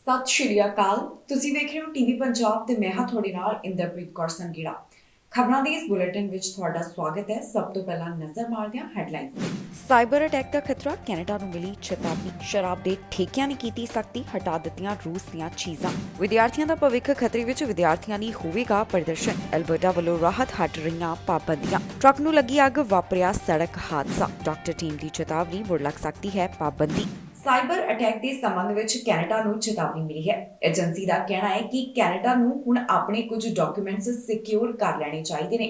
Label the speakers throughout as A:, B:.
A: ਸਤਿ ਸ਼੍ਰੀ ਅਕਾਲ। ਤੁਸੀਂ ਵੇਖ ਰਹੇ ਹੋ ਟੀਵੀ ਪੰਜਾਬ ਤੇ ਮੈਂ ਹਾਂ ਤੁਹਾਡੇ ਨਾਲ ਇੰਦਰਪ੍ਰੀਤ ਕੌਰ ਸੰਗੀੜਾ। ਖਬਰਾਂ ਦੇ ਇਸ ਬੁਲੇਟਿਨ ਵਿੱਚ ਤੁਹਾਡਾ ਸਵਾਗਤ ਹੈ। ਸਭ ਤੋਂ ਪਹਿਲਾਂ ਨਜ਼ਰ ਮਾਰਦੇ ਹਾਂ ਹੈਡਲਾਈਨਸ ਤੇ।
B: ਸਾਈਬਰ ਅਟੈਕ ਦਾ ਖਤਰਾ, ਕੈਨੇਡਾ ਨੂੰ ਮਿਲੀ ਚੇਤਾਵਨੀ। ਸ਼ਰਾਬ ਦੇ ਠੇਕਿਆਂ ਨੇ ਕੀਤੀ ਸਖਤੀ, ਹਟਾ ਦਿੱਤੀਆਂ ਰੂਸ ਦੀਆਂ ਚੀਜ਼ਾਂ। ਵਿਦਿਆਰਥੀਆਂ ਦਾ ਭਵਿੱਖ ਖਤਰੇ ਵਿੱਚ, ਵਿਦਿਆਰਥੀਆਂ ਲਈ ਹੋਵੇਗਾ ਪ੍ਰਦਰਸ਼ਨ। ਐਲਬਰਟਾ ਵੱਲੋਂ ਰਾਹਤ ਹਟ ਰਹੀਆਂ ਪਾਬੰਦੀਆਂ। ਟਰੱਕ ਨੂੰ ਲੱਗੀ ਅੱਗ, ਵਾਪਰਿਆ ਸੜਕ ਹਾਦਸਾ। ਡਾਕਟਰ ਟੀਮ ਦੀ ਚੇਤਾਵਨੀ, ਮੁੜ ਲੱਗ ਸਕਦੀ ਹੈ ਪਾਬੰਦੀ।
A: ਸਾਈਬਰ ਅਟੈਕ ਦੇ ਸੰਬੰਧ ਵਿੱਚ ਕੈਨੇਡਾ ਨੂੰ ਚੇਤਾਵਨੀ ਮਿਲੀ ਹੈ। ਏਜੰਸੀ ਦਾ ਕਹਿਣਾ ਹੈ ਕਿ ਕੈਨੇਡਾ ਨੂੰ ਹੁਣ ਆਪਣੇ ਕੁਝ ਡਾਕੂਮੈਂਟਸ ਸਿਕਿਉਰ ਕਰ ਲੈਣੇ ਚਾਹੀਦੇ ਨੇ।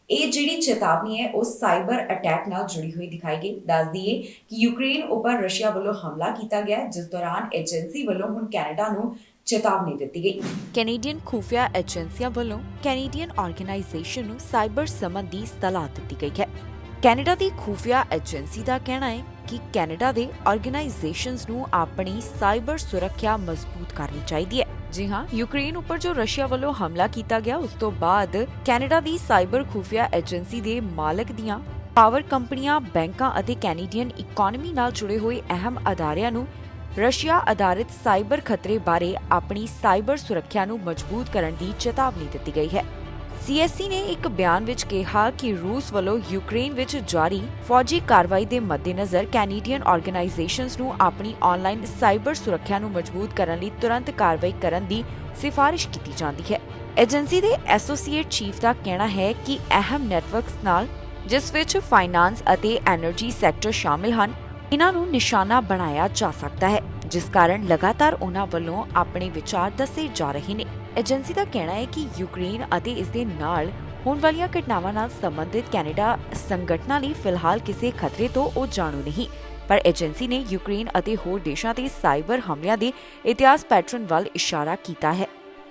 A: ਇਹ ਜਿਹੜੀ ਚੇਤਾਵਨੀ ਹੈ ਉਹ ਸਾਈਬਰ ਅਟੈਕ ਨਾਲ ਜੁੜੀ ਹੋਈ ਦਿਖਾਈ ਗਈ। ਦੱਸ ਦਈਏ ਕਿ ਯੂਕਰੇਨ ਉੱਪਰ ਰਸ਼ੀਆ ਵੱਲੋਂ ਹਮਲਾ ਕੀਤਾ ਗਿਆ, ਜਿਸ ਦੌਰਾਨ ਏਜੰਸੀ ਵੱਲੋਂ ਹੁਣ ਕੈਨੇਡਾ ਨੂੰ ਚੇਤਾਵਨੀ ਦਿੱਤੀ ਗਈ।
B: ਕੈਨੇਡੀਅਨ ਖੁਫੀਆ ਏਜੰਸੀਆਂ ਵੱਲੋਂ ਕੈਨੇਡੀਅਨ ਆਰਗੇਨਾਈਜੇਸ਼ਨ ਨੂੰ ਸਾਈਬਰ ਸੰਬੰਧੀ ਸਲਾਹ ਦਿੱਤੀ ਗਈ ਹੈ। ਕੈਨੇਡਾ ਦੀ ਖੁਫੀਆ ਏਜੰਸੀ ਦਾ ਕਹਿਣਾ ਹੈ ਕਿ ਕੈਨੇਡਾ ਦੇ ਆਰਗੇਨਾਈਜੇਸ਼ਨਸ ਨੂੰ ਆਪਣੀ ਸਾਈਬਰ ਸੁਰੱਖਿਆ ਮਜ਼ਬੂਤ ਕਰਨੀ ਚਾਹੀਦੀ ਹੈ। ਜੀ ਹਾਂ, ਯੂਕਰੇਨ ਉੱਪਰ ਜੋ ਰਸ਼ੀਆ ਵੱਲੋਂ ਹਮਲਾ ਕੀਤਾ ਗਿਆ, ਉਸ ਤੋਂ ਬਾਅਦ ਕੈਨੇਡਾ ਦੀ ਸਾਈਬਰ ਖੁਫੀਆ ਏਜੰਸੀ ਦੇ ਮਾਲਕ ਦੀਆਂ ਪਾਵਰ ਕੰਪਨੀਆਂ, ਬੈਂਕਾਂ ਅਤੇ ਕੈਨੇਡੀਅਨ ਇਕਨੋਮੀ ਨਾਲ ਜੁੜੇ ਹੋਏ ਅਹਿਮ ਅਦਾਰਿਆਂ ਨੂੰ ਰਸ਼ੀਆ ਆਧਾਰਿਤ ਸਾਈਬਰ ਖਤਰੇ ਬਾਰੇ ਆਪਣੀ ਸਾਈਬਰ ਸੁਰੱਖਿਆ ਨੂੰ ਮਜ਼ਬੂਤ ਕਰਨ ਦੀ ਚੇਤਾਵਨੀ ਦਿੱਤੀ ਗਈ ਹੈ। CSC ਨੇ ਇੱਕ ਬਿਆਨ ਵਿੱਚ ਕਿਹਾ ਕਿ ਰੂਸ ਵੱਲੋਂ ਯੂਕਰੇਨ ਵਿੱਚ ਜਾਰੀ ਫੌਜੀ ਕਾਰਵਾਈ ਦੇ ਮੱਦੇਨਜ਼ਰ ਕੈਨੇਡੀਅਨ ਆਰਗੇਨਾਈਜੇਸ਼ਨਸ ਨੂੰ ਆਪਣੀ ਆਨਲਾਈਨ ਸਾਈਬਰ ਸੁਰੱਖਿਆ ਨੂੰ ਮਜ਼ਬੂਤ ਕਰਨ ਲਈ ਤੁਰੰਤ ਕਾਰਵਾਈ ਕਰਨ ਦੀ ਸਿਫਾਰਿਸ਼ ਕੀਤੀ ਜਾਂਦੀ ਹੈ। ਏਜੰਸੀ ਦੇ ਐਸੋਸੀਏਟ ਚੀਫ ਦਾ ਕਹਿਣਾ ਹੈ ਕਿ ਅਹਿਮ ਨੈਟਵਰਕਸ ਨਾਲ, ਜਿਸ ਵਿੱਚ ਫਾਈਨਾਂਸ ਅਤੇ ਐਨਰਜੀ ਸੈਕਟਰ ਸ਼ਾਮਿਲ ਹਨ, ਇਹਨਾਂ ਨੂੰ ਨਿਸ਼ਾਨਾ ਬਣਾਇਆ ਜਾ ਸਕਦਾ ਹੈ, ਜਿਸ ਕਾਰਨ ਲਗਾਤਾਰ ਉਹਨਾਂ ਵੱਲੋਂ ਆਪਣੇ ਵਿਚਾਰ ਦੱਸੇ ਜਾ ਰਹੇ ਨੇ। ਏਜੰਸੀ ਦਾ ਕਹਿਣਾ ਹੈ ਕਿ ਯੂਕਰੇਨ ਅਤੇ ਇਸ ਦੇ ਨਾਲ ਹੋਣ ਵਾਲੀਆਂ ਘਟਨਾਵਾਂ ਨਾਲ ਸੰਬੰਧਿਤ ਕੈਨੇਡਾ ਸੰਗਠਨਾਂ ਲਈ ਫਿਲਹਾਲ ਕਿਸੇ ਖਤਰੇ ਤੋਂ ਉਹ ਜਾਣੂ ਨਹੀਂ, ਪਰ ਏਜੰਸੀ ਨੇ ਯੂਕਰੇਨ ਅਤੇ ਹੋਰ ਦੇਸ਼ਾਂ ਤੇ ਸਾਈਬਰ ਹਮਲਿਆਂ ਦੇ ਇਤਿਹਾਸ ਪੈਟਰਨ ਵੱਲ ਇਸ਼ਾਰਾ ਕੀਤਾ ਹੈ।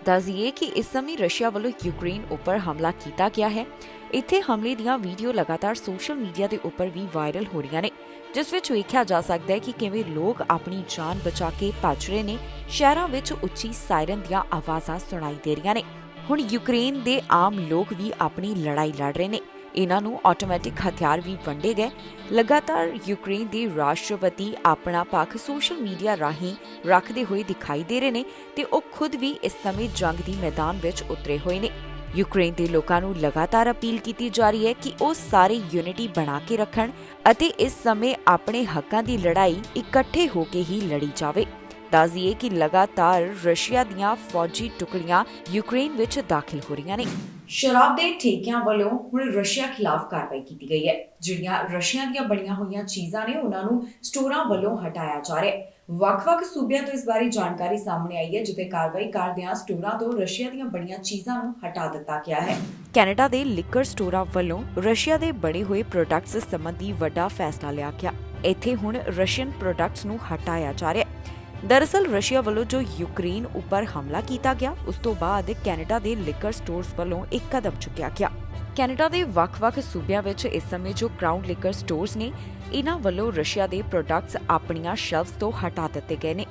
B: ਦੱਸੀਏ ਕਿ ਇਸ ਸਮੇਂ ਰਸ਼ੀਆ ਵੱਲੋਂ ਯੂਕਰੇਨ ਉੱਪਰ ਹਮਲਾ ਕੀਤਾ ਗਿਆ ਹੈ। ਇੱਥੇ ਹਮਲੇ ਦੀਆਂ ਵੀਡੀਓ ਲਗਾਤਾਰ ਸੋਸ਼ਲ ਮੀਡੀਆ ਦੇ ਉੱਪਰ ਵੀ ਵਾਇਰਲ ਹੋ ਰਹੀਆਂ ਨੇ, ਜਿਸ ਵਿੱਚ ਵੇਖਿਆ ਜਾ ਸਕਦਾ ਹੈ ਕਿ ਕਿਵੇਂ ਲੋਕ ਆਪਣੀ ਜਾਨ ਬਚਾ ਕੇ ਭੱਜ ਰਹੇ ਨੇ। ਸ਼ਹਿਰਾਂ ਵਿੱਚ ਉੱਚੀ ਸਾਇਰਨ ਦੀਆਂ ਆਵਾਜ਼ਾਂ ਸੁਣਾਈ ਦੇ ਰਹੀਆਂ ਨੇ। ਹੁਣ ਯੂਕਰੇਨ ਦੇ ਆਮ ਲੋਕ ਵੀ ਆਪਣੀ ਲੜਾਈ ਲੜ ਰਹੇ ਨੇ। ਇਹਨਾਂ ਨੂੰ ਆਟੋਮੈਟਿਕ ਹਥਿਆਰ ਵੀ ਵੰਡੇ ਗਏ। ਲਗਾਤਾਰ ਯੂਕਰੇਨ ਦੇ ਰਾਸ਼ਟਰਪਤੀ ਆਪਣਾ ਪੱਖ ਸੋਸ਼ਲ ਮੀਡੀਆ ਰਾਹੀਂ ਰੱਖਦੇ ਹੋਏ ਦਿਖਾਈ ਦੇ ਰਹੇ ਨੇ ਤੇ ਉਹ ਖੁਦ ਵੀ ਇਸ ਸਮੇਂ ਜੰਗ ਦੀ ਮੈਦਾਨ ਵਿੱਚ ਉਤਰੇ ਹੋਏ ਨੇ। ਯੂਕਰੇਨ ਦੇ ਲੋਕਾਂ ਨੂੰ ਲਗਾਤਾਰ ਅਪੀਲ ਕੀਤੀ ਜਾ ਰਹੀ ਹੈ ਕਿ ਉਹ ਸਾਰੇ ਯੂਨਿਟੀ ਬਣਾ ਕੇ ਰੱਖਣ ਅਤੇ ਇਸ ਸਮੇਂ ਆਪਣੇ ਹੱਕਾਂ ਦੀ ਲੜਾਈ ਇਕੱਠੇ ਹੋ ਕੇ ਹੀ ਲੜੀ ਜਾਵੇ। ਦੱਸ ਦਈਏ ਕਿ ਲਗਾਤਾਰ ਰਸ਼ੀਆ ਦੀਆਂ ਫੌਜੀ ਟੁਕੜੀਆਂ ਯੂਕਰੇਨ ਵਿੱਚ ਦਾਖਲ ਹੋ ਰਹੀਆਂ ਨੇ।
A: ਸ਼ਰਾਬ ਦੇ ਠੇਕਿਆਂ ਵੱਲੋਂ ਹੁਣ ਰਸ਼ੀਆ ਖਿਲਾਫ ਕਾਰਵਾਈ ਕੀਤੀ ਗਈ ਹੈ। ਜਿਹੜੀਆਂ ਰਸ਼ੀਆ ਦੀਆਂ ਬਣੀਆਂ ਹੋਈਆਂ ਚੀਜ਼ਾਂ ਨੇ, ਉਹਨਾਂ ਨੂੰ ਸਟੋਰਾਂ ਵੱਲੋਂ ਹਟਾਇਆ ਜਾ ਰਿਹਾ ਹੈ। ਵੱਖ-ਵੱਖ ਸੂਬਿਆਂ ਤੋਂ ਇਸ ਬਾਰੇ ਜਾਣਕਾਰੀ ਸਾਹਮਣੇ ਆਈ ਹੈ, ਜਿੱਥੇ ਕਾਰਵਾਈ ਕਰਦਿਆਂ ਸਟੋਰਾਂ ਤੋਂ ਰਸ਼ੀਆ ਦੀਆਂ ਬਣੀਆਂ ਚੀਜ਼ਾਂ ਨੂੰ ਹਟਾ ਦਿੱਤਾ ਗਿਆ ਹੈ।
B: ਕੈਨੇਡਾ ਦੇ ਲਿਕਰ ਸਟੋਰਾਂ ਵੱਲੋਂ ਰਸ਼ੀਆ ਦੇ ਬਣੇ ਹੋਏ ਪ੍ਰੋਡਕਟਸ ਸੰਬੰਧੀ ਵੱਡਾ ਫੈਸਲਾ ਲਿਆ ਗਿਆ। ਇੱਥੇ ਹੁਣ ਰਸ਼ੀਅਨ ਪ੍ਰੋਡਕਟਸ ਨੂੰ ਹਟਾਇਆ ਜਾ ਰਿਹਾ ਹੈ। ਦਰਅਸਲ ਰਸ਼ੀਆ ਵੱਲੋਂ ਜੋ ਯੂਕਰੇਨ ਉੱਪਰ ਹਮਲਾ ਕੀਤਾ ਗਿਆ, ਉਸ ਤੋਂ ਬਾਅਦ ਕੈਨੇਡਾ ਦੇ ਲਿਕਰ ਸਟੋਰਸ ਵੱਲੋਂ ਇੱਕ ਕਦਮ ਚੁੱਕਿਆ ਗਿਆ। ਕੈਨੇਡਾ ਦੇ ਵੱਖ-ਵੱਖ ਸੂਬਿਆਂ ਵਿੱਚ ਇਸ ਸਮੇਂ ਜੋ ਕਰਾਊਨ ਲਿਕਰ ਸਟੋਰਸ ਨੇ, ਇਹਨਾਂ ਵੱਲੋਂ ਰਸ਼ੀਆ ਦੇ ਪ੍ਰੋਡਕਟਸ ਆਪਣੀਆਂ ਸ਼ੈਲਫਸ ਤੋਂ ਹਟਾ ਦਿੱਤੇ ਗਏ ਨੇ।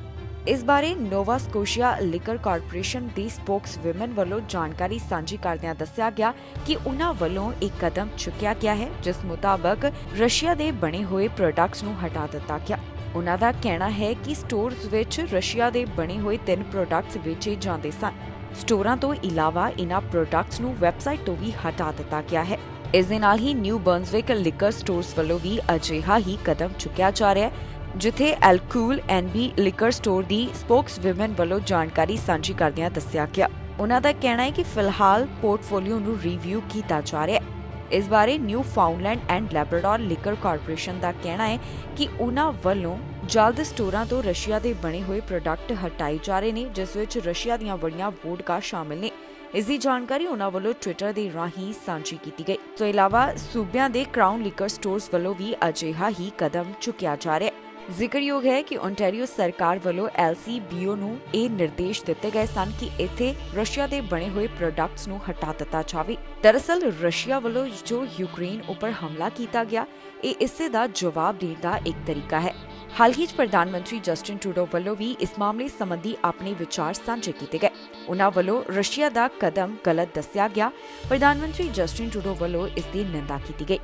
B: ਇਸ ਬਾਰੇ ਨੋਵਾ ਸਕੋਸ਼ੀਆ ਲਿਕਰ ਕਾਰਪੋਰੇਸ਼ਨ ਦੀ ਸਪੋਕਸਵੂਮਨ ਵੱਲੋਂ ਜਾਣਕਾਰੀ ਸਾਂਝੀ ਕਰਦਿਆਂ ਦੱਸਿਆ ਗਿਆ ਕਿ ਉਹਨਾਂ ਵੱਲੋਂ ਇੱਕ ਕਦਮ ਚੁੱਕਿਆ ਗਿਆ ਹੈ, ਜਿਸ ਮੁਤਾਬਕ ਰਸ਼ੀਆ ਦੇ ਬਣੇ ਹੋਏ ਪ੍ਰੋਡਕਟਸ ਨੂੰ ਹਟਾ ਦਿੱਤਾ ਗਿਆ। ਉਹਨਾਂ ਦਾ ਕਹਿਣਾ ਹੈ ਕਿ ਸਟੋਰਸ ਵਿੱਚ ਰਸ਼ੀਆ ਦੇ ਬਣੇ ਹੋਏ 3 ਪ੍ਰੋਡਕਟਸ ਵੇਚੇ ਜਾਂਦੇ ਸਨ। ਸਟੋਰਾਂ ਤੋਂ ਇਲਾਵਾ ਇਹਨਾਂ ਪ੍ਰੋਡਕਟਸ ਨੂੰ ਵੈਬਸਾਈਟ ਤੋਂ ਵੀ ਹਟਾ ਦਿੱਤਾ ਗਿਆ ਹੈ। ਇਸ ਦੇ ਨਾਲ ਹੀ ਨਿਊ ਬਰਨਸਵਿਕ ਲਿਕਰ ਸਟੋਰਸ ਵੱਲੋਂ ਵੀ ਅਜਿਹਾ ਹੀ ਕਦਮ ਚੁੱਕਿਆ ਜਾ ਰਿਹਾ ਹੈ, ਜਿੱਥੇ ਐਲਕੂਲ ਐਨਬੀ ਲਿਕਰ ਸਟੋਰ ਦੀ ਸਪੋਕਸਵੂਮਨ ਵੱਲੋਂ ਜਾਣਕਾਰੀ ਸਾਂਝੀ ਕਰਦਿਆਂ ਦੱਸਿਆ ਗਿਆ। ਉਹਨਾਂ ਦਾ ਕਹਿਣਾ ਹੈ ਕਿ ਫਿਲਹਾਲ ਪੋਰਟਫੋਲੀਓ ਨੂੰ ਰਿਵਿਊ ਕੀਤਾ ਜਾ ਰਿਹਾ ਹੈ। ਇਸ ਬਾਰੇ Newfoundland and Labrador liquor corporation ਦਾ ਕਹਿਣਾ ਹੈ ਕਿ ਉਹਨਾਂ ਵੱਲੋਂ ਜਲਦ ਸਟੋਰਾਂ ਤੋਂ ਰਸ਼ੀਆ ਦੇ ਬਣੇ ਹੋਏ ਪ੍ਰੋਡਕਟ ਹਟਾਏ ਜਾ ਰਹੇ ਨੇ, ਜਿਸ ਵਿੱਚ ਰਸ਼ੀਆ ਦੀਆਂ ਬੜੀਆਂ ਵੋਡਕਾ ਸ਼ਾਮਿਲ ਨੇ। ਇਸ ਦੀ ਜਾਣਕਾਰੀ ਉਹਨਾਂ ਵੱਲੋਂ ਟਵਿੱਟਰ ਦੇ ਰਾਹੀਂ ਸਾਂਝੀ ਕੀਤੀ ਗਈ। ਇਸ ਤੋਂ ਇਲਾਵਾ ਸੂਬਿਆਂ ਦੇ ਕਰਾਊਨ ਲਿਕਰ ਸਟੋਰਸ ਵੱਲੋਂ ਵੀ ਅਜਿਹਾ ਹੀ ਕਦਮ ਚੁੱਕਿਆ ਜਾ ਰਿਹਾ ਹੈ। ਜ਼ਿਕਰਯੋਗ ਹੈ ਕਿ ਓਨਟਾਰੀਓ ਸਰਕਾਰ ਵੱਲੋਂ LCBO ਨੂੰ ਇਹ ਨਿਰਦੇਸ਼ ਦਿੱਤੇ ਗਏ ਸਨ ਕਿ ਇੱਥੇ ਰਸ਼ੀਆ ਦੇ ਬਣੇ ਹੋਏ ਪ੍ਰੋਡਕਟਸ ਨੂੰ ਹਟਾ ਦਿੱਤਾ ਜਾਵੇ। ਦਰਅਸਲ ਰਸ਼ੀਆ ਵੱਲੋਂ ਜੋ ਯੂਕਰੇਨ ਉੱਪਰ ਹਮਲਾ ਕੀਤਾ ਗਿਆ, ਇਹ ਇਸੇ ਦਾ ਜਵਾਬ ਦੇਣ ਦਾ ਇੱਕ ਤਰੀਕਾ ਹੈ। ਹਾਲ ਹੀ 'ਚ ਪ੍ਰਧਾਨ ਮੰਤਰੀ ਜਸਟਿਨ ਟਰੂਡੋ ਵੱਲੋਂ ਵੀ ਇਸ ਮਾਮਲੇ ਸੰਬੰਧੀ ਆਪਣੇ ਵਿਚਾਰ ਸਾਂਝੇ ਕੀਤੇ ਗਏ। ਉਹਨਾਂ ਵੱਲੋਂ ਰਸ਼ੀਆ ਦਾ ਕਦਮ ਗਲਤ ਦੱਸਿਆ ਗਿਆ। ਪ੍ਰਧਾਨ ਮੰਤਰੀ ਜਸਟਿਨ ਟਰੂਡੋ ਵੱਲੋਂ ਇਸ ਦੀ ਨਿੰਦਾ ਕੀਤੀ ਗਈ।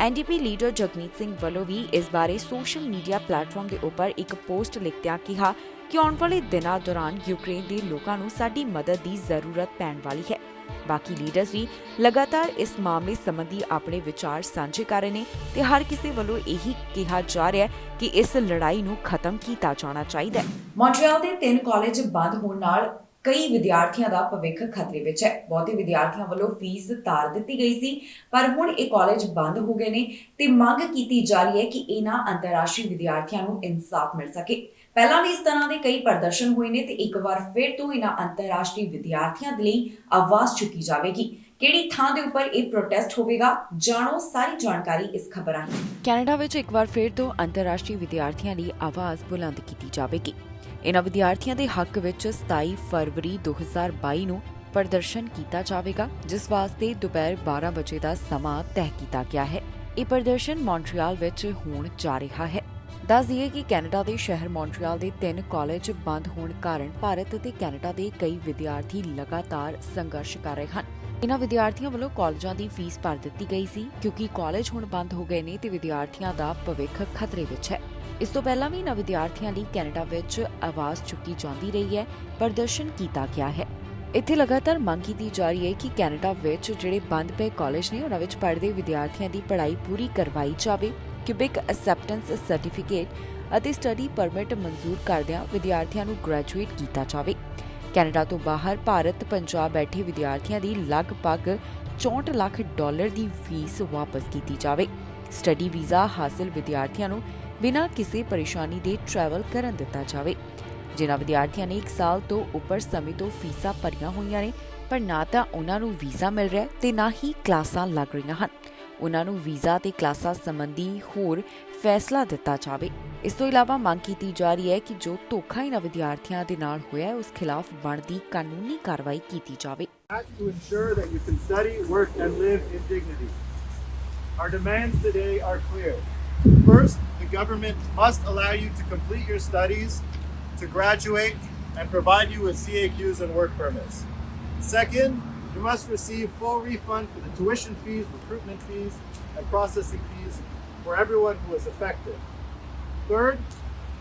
B: NDP ਲੀਡਰ ਜਗਮੀਤ ਸਿੰਘ ਵੱਲੋਂ ਵੀ ਇਸ ਬਾਰੇ ਸੋਸ਼ਲ ਮੀਡੀਆ ਪਲੇਟਫਾਰਮ ਦੇ ਉੱਪਰ ਇੱਕ ਪੋਸਟ ਲਿਖਦਿਆਂ ਕਿਹਾ ਕਿ ਆਉਣ ਵਾਲੇ ਦਿਨਾਂ ਦੌਰਾਨ ਯੂਕਰੇਨ ਦੇ ਲੋਕਾਂ ਨੂੰ ਸਾਡੀ ਮਦਦ ਦੀ ਜ਼ਰੂਰਤ ਪੈਣ ਵਾਲੀ ਹੈ। ਬਾਕੀ ਲੀਡਰਸ ਵੀ ਲਗਾਤਾਰ ਇਸ ਮਾਮਲੇ ਸੰਬੰਧੀ ਆਪਣੇ ਵਿਚਾਰ ਸਾਂਝੇ ਕਰ ਰਹੇ ਨੇ ਤੇ ਹਰ ਕਿਸੇ ਵੱਲੋਂ ਇਹੀ ਕਿਹਾ ਜਾ ਰਿਹਾ ਹੈ ਕਿ ਇਸ ਲੜਾਈ ਨੂੰ ਖਤਮ ਕੀਤਾ ਜਾਣਾ ਚਾਹੀਦਾ ਹੈ।
A: ਮੌਂਟਰੀਅਲ ਦੇ 3 ਕਾਲਜ ਬੰਦ ਹੋਣ ਨਾਲ ਕਈ ਵਿਦਿਆਰਥੀਆਂ ਦਾ ਭਵਿੱਖ ਖਤਰੇ ਵਿੱਚ ਹੈ। ਬਹੁਤੇ ਵਿਦਿਆਰਥੀਆਂ ਵੱਲੋਂ ਫੀਸ ਤਾਰ ਦਿੱਤੀ ਗਈ ਸੀ, ਪਰ ਹੁਣ ਇਹ ਕਾਲਜ ਬੰਦ ਹੋ ਗਏ ਨੇ ਤੇ ਮੰਗ ਕੀਤੀ ਜਾ ਰਹੀ ਹੈ ਕਿ ਇਹਨਾਂ ਅੰਤਰਰਾਸ਼ਟਰੀ ਵਿਦਿਆਰਥੀਆਂ ਨੂੰ ਇਨਸਾਫ ਮਿਲ ਸਕੇ। ਪਹਿਲਾਂ ਵੀ ਇਸ ਤਰ੍ਹਾਂ ਦੇ ਕਈ ਪ੍ਰਦਰਸ਼ਨ ਹੋਏ ਨੇ ਤੇ ਇੱਕ ਵਾਰ ਫਿਰ ਤੋਂ ਇਹਨਾਂ ਅੰਤਰਰਾਸ਼ਟਰੀ ਵਿਦਿਆਰਥੀਆਂ ਦੇ ਲਈ ਆਵਾਜ਼ ਚੁੱਕੀ ਜਾਵੇਗੀ। ਕਿਹੜੀ ਥਾਂ ਦੇ ਉੱਪਰ ਇਹ ਪ੍ਰੋਟੈਸਟ ਹੋਵੇਗਾ, ਜਾਣੋ ਸਾਰੀ ਜਾਣਕਾਰੀ ਇਸ ਖਬਰ ਰਾਹੀਂ।
B: ਕੈਨੇਡਾ ਵਿੱਚ ਇੱਕ ਵਾਰ ਫਿਰ ਤੋਂ ਅੰਤਰਰਾਸ਼ਟਰੀ ਵਿਦਿਆਰਥੀਆਂ ਲਈ ਆਵਾਜ਼ ਬੁਲੰਦ ਕੀਤੀ ਜਾਵੇਗੀ। ਇਹਨਾਂ ਵਿਦਿਆਰਥੀਆਂ ਦੇ ਹੱਕ ਵਿੱਚ 27 ਫਰਵਰੀ 2022 ਨੂੰ ਪ੍ਰਦਰਸ਼ਨ ਕੀਤਾ ਜਾਵੇਗਾ, ਜਿਸ ਵਾਸਤੇ ਦੁਪਹਿਰ 12 ਵਜੇ ਦਾ ਸਮਾਂ ਤੈਅ ਕੀਤਾ ਗਿਆ ਹੈ। ਇਹ ਪ੍ਰਦਰਸ਼ਨ ਮੌਂਟਰੀਅਲ ਵਿੱਚ ਹੋਣ ਜਾ ਰਿਹਾ ਹੈ। ਦੱਸ ਦਈਏ ਕਿ ਕੈਨੇਡਾ ਦੇ ਸ਼ਹਿਰ ਮੌਂਟਰੀਅਲ ਦੇ 3 ਕਾਲਜ ਬੰਦ ਹੋਣ ਕਾਰਨ ਭਾਰਤ ਅਤੇ ਕੈਨੇਡਾ ਦੇ ਕਈ ਵਿਦਿਆਰਥੀ ਲਗਾਤਾਰ ਸੰਘਰਸ਼ ਕਰ ਰਹੇ ਹਨ। ਇਹਨਾਂ ਵਿਦਿਆਰਥੀਆਂ ਵੱਲੋਂ ਕਾਲਜਾਂ ਦੀ ਫੀਸ ਭਰ ਦਿੱਤੀ ਗਈ ਸੀ, ਕਿਉਂਕਿ ਕਾਲਜ ਹੁਣ ਬੰਦ ਹੋ ਗਏ ਨੇ ਤੇ ਵਿਦਿਆਰਥੀਆਂ ਦਾ ਭਵਿੱਖ ਖਤਰੇ ਵਿੱਚ ਹੈ। ਇਸ ਤੋਂ ਪਹਿਲਾਂ ਵੀ ਇਹਨਾਂ ਵਿਦਿਆਰਥੀਆਂ ਲਈ ਕੈਨੇਡਾ ਵਿੱਚ ਆਵਾਜ਼ ਚੁੱਕੀ ਜਾਂਦੀ ਰਹੀ ਹੈ, ਪ੍ਰਦਰਸ਼ਨ ਕੀਤਾ ਗਿਆ ਹੈ। ਇੱਥੇ ਲਗਾਤਾਰ ਮੰਗ ਕੀਤੀ ਜਾ ਰਹੀ ਹੈ ਕਿ ਕੈਨੇਡਾ ਵਿੱਚ ਜਿਹੜੇ ਬੰਦ ਪਏ ਕਾਲਜ ਨੇ ਉਹਨਾਂ ਵਿੱਚ ਪੜ੍ਹਦੇ ਵਿਦਿਆਰਥੀਆਂ ਦੀ ਪੜ੍ਹਾਈ ਪੂਰੀ ਕਰਵਾਈ ਜਾਵੇ। ਕਿਊਬਿਕ ਐਕਸੈਪਟੈਂਸ ਸਰਟੀਫਿਕੇਟ ਅਤੇ ਸਟੱਡੀ ਪਰਮਿਟ ਮਨਜ਼ੂਰ ਕਰਦਿਆਂ ਵਿਦਿਆਰਥੀਆਂ ਨੂੰ ਗ੍ਰੈਜੂਏਟ ਕੀਤਾ ਜਾਵੇ। ਕੈਨੇਡਾ ਤੋਂ ਬਾਹਰ ਭਾਰਤ ਪੰਜਾਬ ਬੈਠੇ ਵਿਦਿਆਰਥੀਆਂ ਦੀ ਲਗਭਗ $64 ਲੱਖ ਦੀ ਫੀਸ ਵਾਪਸ ਕੀਤੀ ਜਾਵੇ। ਸਟੱਡੀ ਵੀਜ਼ਾ ਹਾਸਲ ਵਿਦਿਆਰਥੀਆਂ ਨੂੰ ਬਿਨਾਂ ਕਿਸੇ ਪਰੇਸ਼ਾਨੀ ਦੇ ਟਰੈਵਲ ਕਰਨ ਦਿੱਤਾ ਜਾਵੇ। ਜਿਨ੍ਹਾਂ ਵਿਦਿਆਰਥੀਆਂ ਨੇ 1 ਸਾਲ ਤੋਂ ਉੱਪਰ ਸਮੇਂ ਤੋਂ ਫੀਸਾਂ ਭਰੀਆਂ ਹੋਈਆਂ ਨੇ ਪਰ ਨਾ ਤਾਂ ਉਹਨਾਂ ਨੂੰ ਵੀਜ਼ਾ ਮਿਲ ਰਿਹਾ ਤੇ ਨਾ ਹੀ ਕਲਾਸਾਂ ਲੱਗ ਰਹੀਆਂ ਹਨ, ਉਹਨਾਂ ਨੂੰ ਵੀਜ਼ਾ ਤੇ ਕਲਾਸਾਂ ਸੰਬੰਧੀ ਹੋਰ ਫੈਸਲਾ ਦਿੱਤਾ ਜਾਵੇ। ਇਸ ਤੋਂ ਇਲਾਵਾ ਮੰਗ ਕੀਤੀ ਜਾ ਰਹੀ ਹੈ ਕਿ ਜੋ ਧੋਖਾ ਇਹਨਾਂ ਵਿਦਿਆਰਥੀਆਂ ਦੇ ਨਾਲ ਹੋਇਆ ਹੈ ਉਸ ਖਿਲਾਫ ਬਣਦੀ ਕਾਨੂੰਨੀ ਕਾਰਵਾਈ ਕੀਤੀ ਜਾਵੇ।
C: To ensure that you can study, work, and live in dignity. Our demands today are clear. First, the government must allow you to complete your studies, to graduate, and provide you with CAQs and work permits. Second, you must receive full refund for the tuition fees, recruitment fees, and processing fees for everyone who was affected. Third,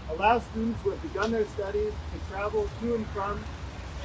C: allow students who have begun their studies to travel to and from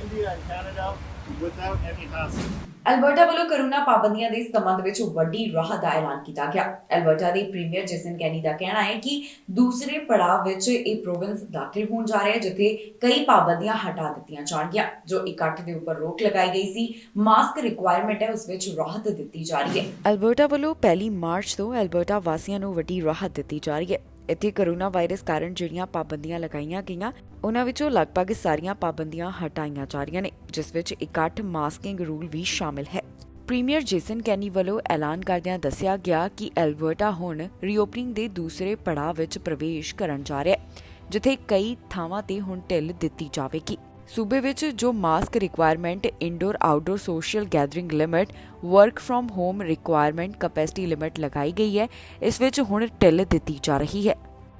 C: India and Canada without any hassle.
A: Alberta ਵੱਲੋਂ corona ਪਾਬੰਦੀਆਂ ਦੇ ਸੰਬੰਧ ਵਿੱਚ ਵੱਡੀ ਰਾਹਤ ਦਾ ਐਲਾਨ ਕੀਤਾ ਗਿਆ। Alberta ਦੇ ਪ੍ਰੀਮੀਅਰ ਜੇਸਨ ਕੈਨੀ ਦਾ ਕਹਿਣਾ ਹੈ ਕਿ ਦੂਸਰੇ ਪੜਾਅ ਵਿੱਚ ਇਹ ਪ੍ਰੋਵਿੰਸ ਦਾਖਲ ਹੋਣ ਜਾ ਰਿਹਾ ਹੈ, ਜਿੱਥੇ ਕਈ ਪਾਬੰਦੀਆਂ ਹਟਾ ਦਿੱਤੀਆਂ ਜਾਣਗੀਆਂ। ਜੋ ਇਕੱਠ ਦੇ ਉੱਪਰ ਰੋਕ ਲਗਾਈ ਗਈ ਸੀ, ਮਾਸਕ ਰਿਕੁਆਇਰਮੈਂਟ ਹੈ, ਉਸ ਵਿੱਚ ਰਾਹਤ ਦਿੱਤੀ ਜਾ ਰਹੀ ਹੈ।
B: ਅਲਬਰਟਾ ਵੱਲੋਂ 1 ਮਾਰਚ ਤੋਂ ਅਲਬਰਟਾ ਵਾਸੀਆਂ ਨੂੰ ਵੱਡੀ ਰਾਹਤ ਦਿੱਤੀ ਜਾ ਰਹੀ ਹੈ। ਇੱਥੇ ਕਰੋਨਾ ਵਾਇਰਸ ਕਾਰਨ ਜਿਹੜੀਆਂ ਪਾਬੰਦੀਆਂ ਲਗਾਈਆਂ ਗਈਆਂ ਉਹਨਾਂ ਵਿੱਚੋਂ ਲਗਭਗ ਸਾਰੀਆਂ ਪਾਬੰਦੀਆਂ ਹਟਾਈਆਂ ਜਾ ਰਹੀਆਂ ਨੇ, ਜਿਸ ਵਿੱਚ ਇਕੱਠ ਮਾਸਕਿੰਗ ਰੂਲ ਵੀ ਸ਼ਾਮਿਲ ਹੈ। ਪ੍ਰੀਮੀਅਰ ਜੇਸਨ ਕੈਨੀ ਵੱਲੋਂ ਐਲਾਨ ਕਰਦਿਆਂ ਦੱਸਿਆ ਗਿਆ ਕਿ ਅਲਬਰਟਾ ਹੁਣ ਰੀਓਪਨਿੰਗ ਦੇ ਦੂਸਰੇ ਪੜਾਅ ਵਿੱਚ ਪ੍ਰਵੇਸ਼ ਕਰਨ ਜਾ ਰਿਹਾ ਹੈ, ਜਿੱਥੇ ਕਈ ਥਾਵਾਂ ਤੇ ਹੁਣ ਢਿੱਲ ਦਿੱਤੀ ਜਾਵੇਗੀ। ਸੂਬੇ ਵਿੱਚ ਜੋ mask requirement, indoor outdoor social gathering limit, work from home requirement, capacity limit ਲਗਾਈ ਗਈ ਹੈ, ਇਸ ਵਿੱਚ ਹੁਣ ਢਿੱਲ ਦਿੱਤੀ ਜਾ ਰਹੀ ਹੈ।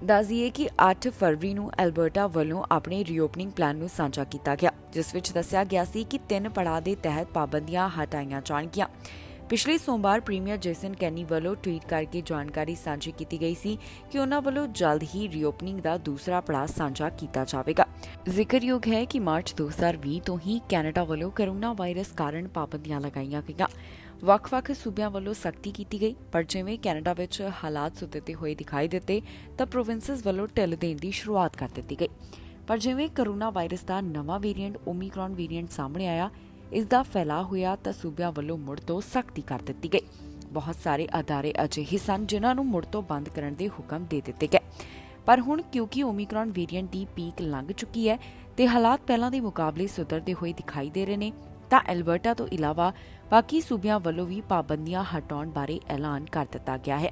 B: ਦੱਸ ਦਈਏ ਕਿ 8 ਫਰਵਰੀ ਨੂੰ ਅਲਬਰਟਾ ਵੱਲੋਂ ਆਪਣੇ ਰੀਓਪਨਿੰਗ ਪਲਾਨ ਨੂੰ ਸਾਂਝਾ ਕੀਤਾ ਗਿਆ, ਜਿਸ ਵਿੱਚ ਦੱਸਿਆ ਗਿਆ ਸੀ ਕਿ 3 ਪੜਾਅ ਦੇ ਤਹਿਤ ਪਾਬੰਦੀਆਂ ਹਟਾਈਆਂ ਜਾਣਗੀਆਂ। ਪਿਛਲੇ ਸੋਮਵਾਰ ਪ੍ਰੀਮੀਅਰ ਜੇਸਨ ਕੈਨੀ ਵੱਲੋਂ ਟਵੀਟ ਕਰਕੇ ਜਾਣਕਾਰੀ ਸਾਂਝੀ ਕੀਤੀ ਗਈ ਸੀ ਕਿ ਉਹਨਾਂ ਵੱਲੋਂ ਜਲਦ ਹੀ ਰੀਓਪਨਿੰਗ ਦਾ ਦੂਸਰਾ ਪੜਾਅ ਸਾਂਝਾ ਕੀਤਾ ਜਾਵੇਗਾ। ਜ਼ਿਕਰਯੋਗ ਹੈ ਕਿ ਮਾਰਚ 2020 ਤੋਂ ਹੀ ਕੈਨੇਡਾ ਵੱਲੋਂ ਕਰੋਨਾ ਵਾਇਰਸ ਕਾਰਨ ਪਾਬੰਦੀਆਂ ਲਗਾਈਆਂ ਗਈਆਂ। ਵੱਖ-ਵੱਖ ਸੂਬਿਆਂ ਵੱਲੋਂ ਸਖਤੀ ਕੀਤੀ ਗਈ, ਪਰ ਜਿਵੇਂ ਕੈਨੇਡਾ ਵਿੱਚ ਹਾਲਾਤ ਸੁਧਰਦੇ ਹੋਏ ਦਿਖਾਈ ਦਿੱਤੇ ਤਾਂ ਪ੍ਰੋਵਿੰਸਸ ਵੱਲੋਂ ਢਿੱਲ ਦੇਣ ਦੀ ਸ਼ੁਰੂਆਤ ਕਰ ਦਿੱਤੀ ਗਈ। ਪਰ ਜਿਵੇਂ ਕਰੋਨਾ ਵਾਇਰਸ ਦਾ ਨਵਾਂ ਵੇਰੀਐਂਟ ਓਮਿਕਰੌਨ ਵੇਰੀਐਂਟ ਸਾਹਮਣੇ ਆਇਆ, ਇਸ ਦਾ ਫੈਲਾਅ ਹੋਇਆ ਤਾਂ ਸੂਬਿਆਂ ਵੱਲੋਂ ਮੁੜ ਤੋਂ ਸਖਤੀ ਕਰ ਦਿੱਤੀ ਗਈ। ਬਹੁਤ ਸਾਰੇ ਅਦਾਰੇ ਅਜਿਹੇ ਸਨ ਜਿਨ੍ਹਾਂ ਨੂੰ ਮੁੜ ਤੋਂ ਬੰਦ ਕਰਨ ਦੇ ਹੁਕਮ ਦੇ ਦਿੱਤੇ ਗਏ। ਪਰ ਹੁਣ ਕਿਉਂਕਿ ਓਮਿਕਰੌਨ ਵੇਰੀਐਂਟ ਦੀ ਪੀਕ ਲੰਘ ਚੁੱਕੀ ਹੈ ਤੇ ਹਾਲਾਤ ਪਹਿਲਾਂ ਦੇ ਮੁਕਾਬਲੇ ਸੁਧਰਦੇ ਹੋਏ ਦਿਖਾਈ ਦੇ ਰਹੇ ਨੇ, ਤਾਂ ਅਲਬਰਟਾ ਤੋਂ ਇਲਾਵਾ ਬਾਕੀ ਸੂਬਿਆਂ ਵੱਲੋਂ ਵੀ ਪਾਬੰਦੀਆਂ ਹਟਾਉਣ ਬਾਰੇ ਐਲਾਨ ਕਰ ਦਿੱਤਾ ਗਿਆ ਹੈ।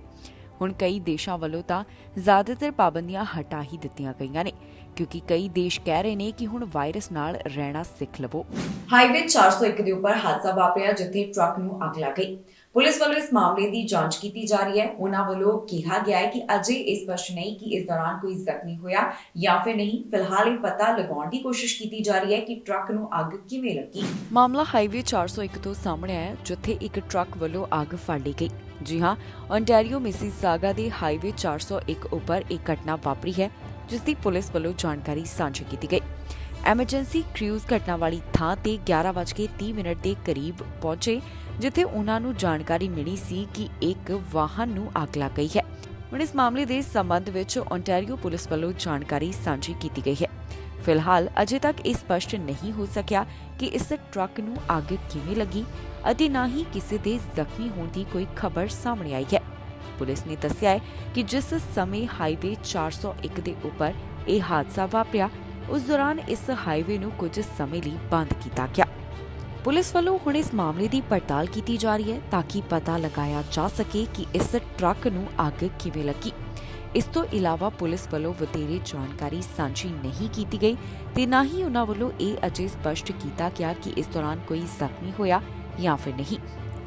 B: ਹੁਣ ਕਈ ਦੇਸ਼ਾਂ ਵੱਲੋਂ ਤਾਂ ਜ਼ਿਆਦਾਤਰ ਪਾਬੰਦੀਆਂ ਹਟਾ ਹੀ ਦਿੱਤੀਆਂ ਗਈਆਂ ਨੇ, ਕਿਉਂਕਿ ਕਈ ਦੇਸ਼ ਕਹਿ ਰਹੇ ਨੇ ਕਿ ਹੁਣ ਵਾਇਰਸ ਨਾਲ ਰਹਿਣਾ ਸਿੱਖ ਲਵੋ।
A: ਹਾਈਵੇ 401 ਦੇ ਉੱਪਰ ਹਾਦਸਾ ਵਾਪਰਿਆ, ਜਿੱਥੇ ਟਰੱਕ ਨੂੰ ਅੱਗ ਲੱਗ ਗਈ। ਪੁਲਿਸ ਵੱਲੋਂ ਇਸ ਮਾਮਲੇ ਦੀ ਜਾਂਚ ਕੀਤੀ ਜਾ ਰਹੀ ਹੈ। ਉਹਨਾਂ ਵੱਲੋਂ ਕਿਹਾ ਗਿਆ ਹੈ ਕਿ ਅਜੇ ਇਹ ਸਪਸ਼ਟ ਨਹੀਂ ਕਿ ਇਸ ਦੌਰਾਨ ਕੋਈ ਜ਼ਖਮੀ ਹੋਇਆ ਜਾਂ ਫਿਰ ਨਹੀਂ। ਫਿਲਹਾਲ ਇਹ ਪਤਾ ਲਗਾਉਣ ਦੀ ਕੋਸ਼ਿਸ਼ ਕੀਤੀ ਜਾ ਰਹੀ ਹੈ ਕਿ ਟਰੱਕ ਨੂੰ ਅੱਗ ਕਿਵੇਂ ਲੱਗੀ।
B: ਮਾਮਲਾ ਹਾਈਵੇ 401 ਤੋਂ ਸਾਹਮਣੇ ਆਇਆ, ਜਿੱਥੇ ਇੱਕ ਟਰੱਕ ਵੱਲੋਂ ਅੱਗ ਫੜ ਲਈ ਗਈ। ਜੀ ਹਾਂ, ਓਨਟਾਰੀਓ ਮਿਸੀਸਾਗਾ ਦੇ ਹਾਈਵੇ 401 ਉੱਪਰ ਇਹ ਘਟਨਾ ਵਾਪਰੀ ਹੈ। ਜਿਸ ਦੀ ਪੁਲਿਸ ਵੱਲੋਂ ਜਾਣਕਾਰੀ ਸਾਂਝੀ ਕੀਤੀ ਗਈ। ਐਮਰਜੈਂਸੀ ਕ੍ਰਿਊਜ਼ ਘਟਨਾ ਵਾਲੀ ਥਾਂ ਤੇ 11:30 ਦੇ ਕਰੀਬ ਪਹੁੰਚੇ, ਜਿੱਥੇ ਉਹਨਾਂ ਨੂੰ ਜਾਣਕਾਰੀ ਮਿਲੀ ਸੀ ਕਿ ਇੱਕ ਵਾਹਨ ਨੂੰ ਅੱਗ ਲੱਗ ਗਈ ਹੈ। ਹੁਣ ਇਸ ਮਾਮਲੇ ਦੇ ਸੰਬੰਧ ਵਿੱਚ ਓਨਟਾਰੀਓ ਪੁਲਿਸ ਵੱਲੋਂ ਜਾਣਕਾਰੀ ਸਾਂਝੀ ਕੀਤੀ ਗਈ ਹੈ। ਫਿਲਹਾਲ ਅਜੇ ਤੱਕ ਇਹ ਸਪਸ਼ਟ ਨਹੀਂ ਹੋ ਸਕਿਆ ਕਿ ਇਸ ਟਰੱਕ ਨੂੰ ਅੱਗ ਕਿਵੇਂ ਲੱਗੀ ਅਤੇ ਨਾ ਹੀ ਕਿਸੇ ਦੇ ਜ਼ਖਮੀ ਹੋਣ ਦੀ ਕੋਈ ਖਬਰ ਸਾਹਮਣੇ ਆਈ ਹੈ। ਪੁਲਿਸ ਨੇ ਦੱਸਿਆ ਹੈ ਕਿ ਜਿਸ ਸਮੇਂ ਹਾਈਵੇ 401 ਦੇ ਉੱਪਰ ਇਹ ਹਾਦਸਾ ਵਾਪਰਿਆ, ਉਸ ਦੌਰਾਨ ਇਸ ਹਾਈਵੇ ਨੂੰ ਕੁਝ ਸਮੇਂ ਲਈ ਬੰਦ ਕੀਤਾ ਗਿਆ। ਪੁਲਿਸ ਵੱਲੋਂ ਹੁਣ ਇਸ ਮਾਮਲੇ ਦੀ ਪੜਤਾਲ ਕੀਤੀ ਜਾ ਰਹੀ ਹੈ ਤਾਂ ਕਿ ਪਤਾ ਲਗਾਇਆ ਜਾ ਸਕੇ ਕਿ ਇਸ ਟਰੱਕ ਨੂੰ ਅੱਗ ਕਿਵੇਂ ਲੱਗੀ। ਇਸ ਤੋਂ ਇਲਾਵਾ ਪੁਲਿਸ ਵੱਲੋਂ ਵਧੇਰੇ ਜਾਣਕਾਰੀ ਸਾਂਝੀ ਨਹੀਂ ਕੀਤੀ ਗਈ ਤੇ ਨਾ ਹੀ ਉਹਨਾਂ ਵੱਲੋਂ ਇਹ ਅਜੇ ਸਪਸ਼ਟ ਕੀਤਾ ਗਿਆ ਕਿ ਇਸ ਦੌਰਾਨ ਕੋਈ ਜ਼ਖਮੀ ਹੋਇਆ ਜਾਂ ਫਿਰ ਨਹੀਂ।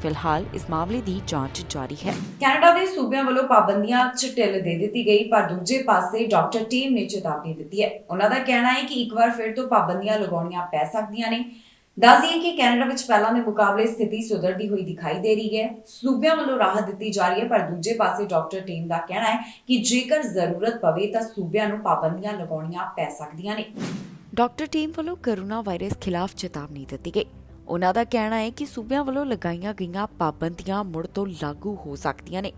B: ਫਿਲਹਾਲ ਇਸ ਮਾਮਲੇ ਦੀ ਜਾਂਚ ਜਾਰੀ ਹੈ।
A: ਕੈਨੇਡਾ ਦੇ ਸੂਬਿਆਂ ਵੱਲੋਂ ਪਾਬੰਦੀਆਂ 'ਚ ਢਿੱਲ ਦੇ ਦਿੱਤੀ ਗਈ, ਪਰ ਦੂਜੇ ਪਾਸੇ ਡਾਕਟਰ ਟੀਮ ਨੇ ਚੇਤਾਵਨੀ ਦਿੱਤੀ ਹੈ। ਉਹਨਾਂ ਦਾ ਕਹਿਣਾ ਹੈ ਕਿ ਇੱਕ ਵਾਰ ਫਿਰ ਤੋਂ ਪਾਬੰਦੀਆਂ ਲਗਾਉਣੀਆਂ ਪੈ ਸਕਦੀਆਂ ਨੇ। ਦੱਸ ਦਈਏ ਕਿ ਕੈਨੇਡਾ ਵਿੱਚ ਪਹਿਲਾਂ ਦੇ ਮੁਕਾਬਲੇ ਸਥਿਤੀ ਸੁਧਰਦੀ ਹੋਈ ਦਿਖਾਈ ਦੇ ਰਹੀ ਹੈ। ਸੂਬਿਆਂ ਵੱਲੋਂ ਰਾਹਤ ਦਿੱਤੀ ਜਾ ਰਹੀ ਹੈ, ਪਰ ਦੂਜੇ ਪਾਸੇ ਡਾਕਟਰ ਟੀਮ ਦਾ ਕਹਿਣਾ ਹੈ ਕਿ ਜੇਕਰ ਜ਼ਰੂਰਤ ਪਵੇ ਤਾਂ ਸੂਬਿਆਂ ਨੂੰ ਪਾਬੰਦੀਆਂ ਲਗਾਉਣੀਆਂ ਪੈ ਸਕਦੀਆਂ ਨੇ।
B: ਡਾਕਟਰ ਟੀਮ ਵੱਲੋਂ ਕੋਰੋਨਾ ਵਾਇਰਸ ਖਿਲਾਫ ਚੇਤਾਵਨੀ ਦਿੱਤੀ ਗਈ। ਉਹਨਾਂ ਦਾ ਕਹਿਣਾ ਹੈ ਕਿ ਸੂਬਿਆਂ ਵੱਲੋਂ ਲਗਾਈਆਂ ਗਈਆਂ ਪਾਬੰਦੀਆਂ ਮੁੜ ਤੋਂ ਲਾਗੂ ਹੋ ਸਕਦੀਆਂ ਨੇ।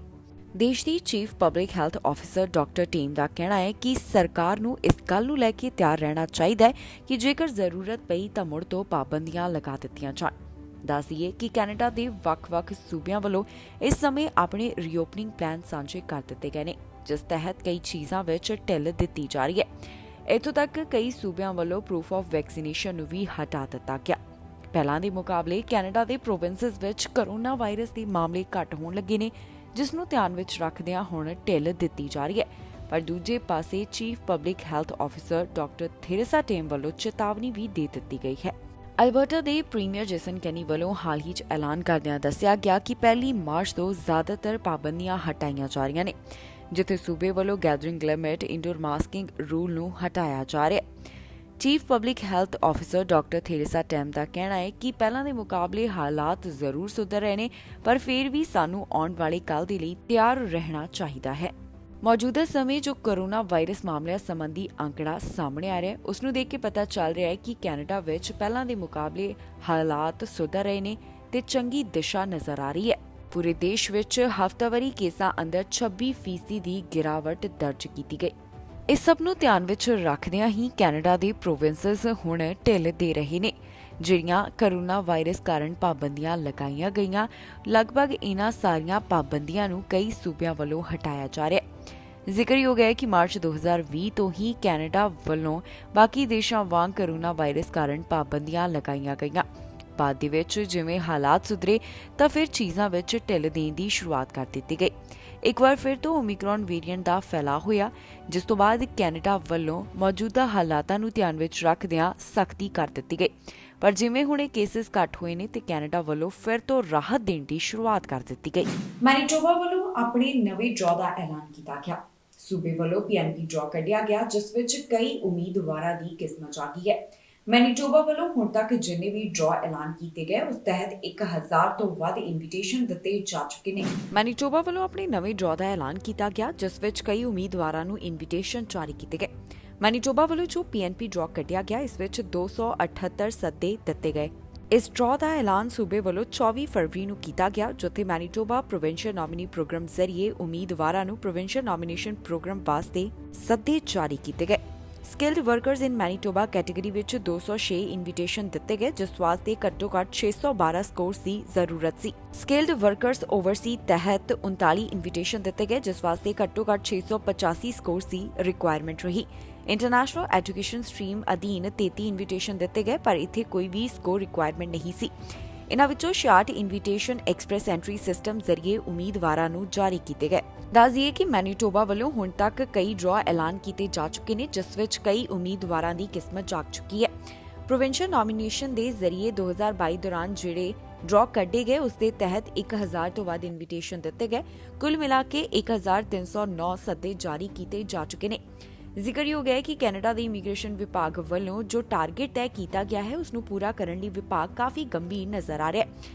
B: ਦੇਸ਼ ਦੀ chief public health officer doctor Tam ਦਾ ਕਹਿਣਾ ਹੈ ਕਿ ਸਰਕਾਰ ਨੂੰ ਇਸ ਗੱਲ ਨੂੰ ਲੈ ਕੇ ਤਿਆਰ ਰਹਿਣਾ ਚਾਹੀਦਾ ਹੈ ਕਿ ਜੇਕਰ ਜ਼ਰੂਰਤ ਪਈ ਤਾਂ ਮੁੜ ਤੋਂ ਪਾਬੰਦੀਆਂ ਲਗਾ ਦਿੱਤੀਆਂ ਜਾਣ। ਦੱਸ ਦਈਏ ਕਿ ਕੈਨੇਡਾ ਦੇ ਵੱਖ-ਵੱਖ ਸੂਬਿਆਂ ਵੱਲੋਂ ਇਸ ਸਮੇਂ ਆਪਣੇ ਰੀਓਪਨਿੰਗ ਪਲਾਨ ਸਾਂਝੇ ਕਰ ਦਿੱਤੇ ਗਏ ਨੇ, ਜਿਸ ਤਹਿਤ ਕਈ ਚੀਜ਼ਾਂ ਵਿੱਚ ਢਿੱਲ ਦਿੱਤੀ ਜਾ ਰਹੀ ਹੈ। ਇੱਥੋਂ ਤੱਕ ਕਈ ਸੂਬਿਆਂ ਵੱਲੋਂ ਪ੍ਰੂਫ ਆਫ ਵੈਕਸੀਨੇਸ਼ਨ ਨੂੰ ਵੀ ਹਟਾ ਦਿੱਤਾ ਗਿਆ। ਪਹਿਲਾਂ ਦੇ ਮੁਕਾਬਲੇ ਕੈਨੇਡਾ ਦੇ ਪ੍ਰੋਵਿੰਸਸ ਵਿੱਚ ਕੋਰੋਨਾ ਵਾਇਰਸ ਦੇ ਮਾਮਲੇ ਘੱਟ ਹੋਣ ਲੱਗੇ ਨੇ, ਜਿਸ ਨੂੰ ਧਿਆਨ ਵਿੱਚ ਰੱਖਦਿਆਂ ਹੁਣ ਢਿੱਲ ਦਿੱਤੀ ਜਾ ਰਹੀ ਹੈ। ਪਰ ਦੂਜੇ ਪਾਸੇ chief public health officer doctor Theresa Tam ਵੱਲੋਂ ਚੇਤਾਵਨੀ ਵੀ ਦੇ ਦਿੱਤੀ ਗਈ ਹੈ। ਅਲਬਰਟਾ ਦੇ ਪ੍ਰੀਮੀਅਰ ਜੇਸਨ ਕੈਨੀ ਵੱਲੋਂ ਹਾਲ ਹੀ 'ਚ ਐਲਾਨ ਕਰਦਿਆਂ ਦੱਸਿਆ ਗਿਆ ਕਿ 1 ਮਾਰਚ ਤੋਂ ਜ਼ਿਆਦਾਤਰ ਪਾਬੰਦੀਆਂ ਹਟਾਈਆਂ ਜਾ ਰਹੀਆਂ ਨੇ, ਜਿੱਥੇ ਸੂਬੇ ਵੱਲੋਂ gathering limit, indoor masking rule ਨੂੰ ਹਟਾਇਆ ਜਾ ਰਿਹਾ ਹੈ। Chief public health officer doctor Theresa Tam ਦਾ ਕਹਿਣਾ ਹੈ ਕਿ ਪਹਿਲਾਂ ਦੇ ਮੁਕਾਬਲੇ ਹਾਲਾਤ ਜ਼ਰੂਰ ਸੁਧਰ ਰਹੇ ਨੇ, ਪਰ ਫਿਰ ਵੀ ਸਾਨੂੰ ਆਉਣ ਵਾਲੇ ਕੱਲ੍ਹ ਦੇ ਲਈ ਤਿਆਰ ਰਹਿਣਾ ਚਾਹੀਦਾ ਹੈ। ਮੌਜੂਦਾ ਸਮੇਂ ਜੋ ਕੋਰੋਨਾ ਵਾਇਰਸ ਮਾਮਲਿਆਂ ਸੰਬੰਧੀ ਅੰਕੜਾ ਸਾਹਮਣੇ ਆ ਰਿਹਾ ਹੈ, ਉਸ ਨੂੰ ਦੇਖ ਕੇ ਪਤਾ ਚੱਲ ਰਿਹਾ ਹੈ ਕਿ ਕੈਨੇਡਾ ਵਿੱਚ ਪਹਿਲਾਂ ਦੇ ਮੁਕਾਬਲੇ ਹਾਲਾਤ ਸੁਧਰ ਰਹੇ ਨੇ ਤੇ ਚੰਗੀ ਦਿਸ਼ਾ ਨਜ਼ਰ ਆ ਰਹੀ ਹੈ। ਪੂਰੇ ਦੇਸ਼ ਵਿੱਚ ਹਫ਼ਤਾਵਾਰੀ ਕੇਸਾਂ ਅੰਦਰ 26% ਦੀ ਗਿਰਾਵਟ ਦਰਜ ਕੀਤੀ ਗਈ। ਇਸ ਸਭ ਨੂੰ ਧਿਆਨ ਵਿੱਚ ਰੱਖਦਿਆਂ ਹੀ ਕੈਨੇਡਾ ਦੇ ਪ੍ਰੋਵਿੰਸਸ ਹੁਣ ਢਿੱਲ ਦੇ ਰਹੇ ਨੇ। ਜਿਹੜੀਆਂ ਕੋਰੋਨਾ ਵਾਇਰਸ ਕਾਰਨ ਪਾਬੰਦੀਆਂ ਲਗਾਈਆਂ ਗਈਆਂ, ਲਗਭਗ ਇਹਨਾਂ ਸਾਰੀਆਂ ਪਾਬੰਦੀਆਂ ਨੂੰ ਕਈ ਸੂਬਿਆਂ ਵੱਲੋਂ ਹਟਾਇਆ ਜਾ ਰਿਹਾ ਹੈ। ਜ਼ਿਕਰਯੋਗ ਹੈ ਕਿ ਮਾਰਚ 2020 ਤੋਂ ਹੀ ਕੈਨੇਡਾ ਵੱਲੋਂ ਬਾਕੀ ਦੇਸ਼ਾਂ ਵਾਂਗ ਕੋਰੋਨਾ ਵਾਇਰਸ ਕਾਰਨ ਪਾਬੰਦੀਆਂ ਲਗਾਈਆਂ ਗਈਆਂ। ਬਾਅਦ ਦੇ ਵਿੱਚ ਜਿਵੇਂ ਹਾਲਾਤ ਸੁਧਰੇ ਤਾਂ ਫਿਰ ਚੀਜ਼ਾਂ ਵਿੱਚ ਢਿੱਲ ਦੇਣ ਦੀ ਸ਼ੁਰੂਆਤ ਕਰ ਦਿੱਤੀ ਗਈ। ਇੱਕ ਵਾਰ ਫਿਰ ਤੋਂ ਓਮਿਕਰੌਨ ਵੇਰੀਐਂਟ ਦਾ ਫੈਲਾਅ ਹੋਇਆ, ਜਿਸ ਤੋਂ ਬਾਅਦ ਕੈਨੇਡਾ ਵੱਲੋਂ ਮੌਜੂਦਾ ਹਾਲਾਤਾਂ ਨੂੰ ਧਿਆਨ ਵਿੱਚ ਰੱਖਦਿਆਂ ਸਖਤੀ ਕਰ ਦਿੱਤੀ ਗਈ। ਪਰ ਜਿਵੇਂ ਹੁਣ ਇਹ ਕੇਸਿਸ ਘੱਟ ਹੋਏ ਨੇ ਤੇ ਕੈਨੇਡਾ ਵੱਲੋਂ ਫਿਰ ਤੋਂ ਰਾਹਤ ਦੇਣ ਦੀ ਸ਼ੁਰੂਆਤ ਕਰ ਦਿੱਤੀ ਗਈ।
A: ਮੈਨੀਟੋਬਾ ਵੱਲੋਂ ਆਪਣੇ ਨਵੇਂ ਡਰਾਅ ਦਾ ਐਲਾਨ ਕੀਤਾ ਗਿਆ। ਸੂਬੇ ਵੱਲੋਂ ਪੀਐਨਪੀ ਡਰਾਅ ਕੱਢਿਆ ਗਿਆ, ਜਿਸ ਵਿੱਚ ਕਈ ਉਮੀਦਵਾਰਾਂ ਦੀ ਕਿਸਮਤ ਜਾਗੀ ਹੈ। ਮੈਨੀਟੋਬਾ ਵੱਲੋਂ ਹੁਣ ਤੱਕ ਜਿੰਨੇ ਵੀ ਡਰਾਅ ਐਲਾਨ ਕੀਤੇ ਗਏ, ਉਸ ਤਹਿਤ 1000 ਤੋਂ ਵੱਧ ਇਨਵੀਟੇਸ਼ਨ ਦਿੱਤੇ ਜਾ ਚੁੱਕੇ ਨੇ।
B: ਮੈਨੀਟੋਬਾ ਵੱਲੋਂ ਆਪਣੇ ਨਵੇਂ ਡਰਾਅ ਦਾ ਐਲਾਨ ਕੀਤਾ ਗਿਆ, ਜਿਸ ਵਿੱਚ ਕਈ ਉਮੀਦਵਾਰਾਂ ਨੂੰ ਇਨਵੀਟੇਸ਼ਨ ਜਾਰੀ ਕੀਤੇ ਗਏ। ਮੈਨੀਟੋਬਾ ਵੱਲੋਂ ਜੋ ਪੀਐਨਪੀ ਡਰਾਅ ਕੱਢਿਆ ਗਿਆ, ਇਸ ਵਿੱਚ 278 ਸੱਦੇ ਦਿੱਤੇ ਗਏ। ਇਸ ਡਰਾਅ ਦਾ ਐਲਾਨ ਸੂਬੇ ਵੱਲੋਂ 24 ਫਰਵਰੀ ਨੂੰ ਕੀਤਾ ਗਿਆ, ਜਿੱਥੇ ਮੈਨੀਟੋਬਾ ਪ੍ਰੋਵਿੰਸ਼ੀਅਲ ਨੋਮੀਨੀ ਪ੍ਰੋਗਰਾਮ ਜ਼ਰੀਏ ਉਮੀਦਵਾਰਾਂ ਨੂੰ ਪ੍ਰੋਵਿੰਸ਼ੀਅਲ ਨੋਮੀਨੇਸ਼ਨ ਪ੍ਰੋਗਰਾਮ ਵਾਸਤੇ ਸੱਦੇ ਜਾਰੀ ਕੀਤੇ ਗਏ। ਸਕਿਲਡ ਵਰਕਰਸ ਇਨ ਮੈਨੀਟੋਬਾ ਕੈਟੇਗਰੀ ਵਿੱਚ 206 ਇਨਵੀਟੇਸ਼ਨ ਦਿੱਤੇ ਗਏ, ਜਿਸ ਵਾਸਤੇ ਘੱਟੋ-ਘੱਟ 612 ਸਕੋਰਸ ਦੀ ਜ਼ਰੂਰਤ ਸੀ। ਸਕਿਲਡ ਵਰਕਰਸ ਓਵਰਸੀ ਤਹਿਤ 39 ਇਨਵੀਟੇਸ਼ਨ ਦਿੱਤੇ ਗਏ, ਜਿਸ ਵਾਸਤੇ ਘੱਟੋ-ਘੱਟ 685 ਸਕੋਰਸ ਦੀ ਰਿਕੁਆਇਰਮੈਂਟ ਰਹੀ। ਇੰਟਰਨੈਸ਼ਨਲ ਐਜੂਕੇਸ਼ਨ ਸਟਰੀਮ ਅਧੀਨ 33 ਇਨਵੀਟੇਸ਼ਨ ਦਿੱਤੇ ਗਏ, ਪਰ ਇੱਥੇ ਕੋਈ ਵੀ ਸਕੋਰ ਰਿਕੁਆਇਰਮੈਂਟ ਨਹੀਂ ਸੀ। ਇਨ੍ਹਾਂ ਵਿੱਚੋਂ 66 ਇਨਵੀਟੇਸ਼ਨ ਐਕਸਪ੍ਰੈਸ ਐਂਟਰੀ ਸਿਸਟਮ ਜ਼ਰੀਏ ਉਮੀਦਵਾਰਾਂ ਨੂੰ ਜਾਰੀ ਕੀਤੇ ਗਏ। ਦੱਸ ਦਈਏ ਕਿ ਮੈਨੀਟੋਬਾ ਵੱਲੋਂ ਹੁਣ ਤੱਕ ਕਈ ਡਰਾਅ ਐਲਾਨ ਕੀਤੇ ਜਾ ਚੁੱਕੇ ਨੇ, ਜਿਸ ਵਿੱਚ ਕਈ ਉਮੀਦਵਾਰਾਂ ਦੀ ਕਿਸਮਤ ਜਾਗ ਚੁੱਕੀ ਹੈ। ਪ੍ਰੋਵਿੰਸ਼ੀਅਲ ਨੋਮੀਨੇਸ਼ਨ ਦੇ ਜ਼ਰੀਏ 2022 ਦੌਰਾਨ ਜਿਹੜੇ ਡਰਾਅ ਕੱਢੇ ਗਏ, ਉਸ ਦੇ ਤਹਿਤ 1000 ਤੋਂ ਵੱਧ ਇਨਵੀਟੇਸ਼ਨ ਦਿੱਤੇ ਗਏ। ਕੁੱਲ ਮਿਲਾ ਕੇ 1309 ਸੱਦੇ ਜਾਰੀ ਕੀਤੇ ਜਾ ਚੁੱਕੇ ਨੇ। ਜ਼ਿਕਰਯੋਗ ਹੈ ਕਿ ਕੈਨੇਡਾ ਦੇ ਇਮੀਗ੍ਰੇਸ਼ਨ ਵਿਭਾਗ ਵੱਲੋਂ ਜੋ ਟਾਰਗੇਟ ਤੈਅ ਕੀਤਾ ਗਿਆ ਹੈ, ਉਸ ਨੂੰ ਪੂਰਾ ਕਰਨ ਲਈ ਵਿਭਾਗ ਕਾਫੀ ਗੰਭੀਰ ਨਜ਼ਰ ਆ ਰਿਹਾ ਹੈ।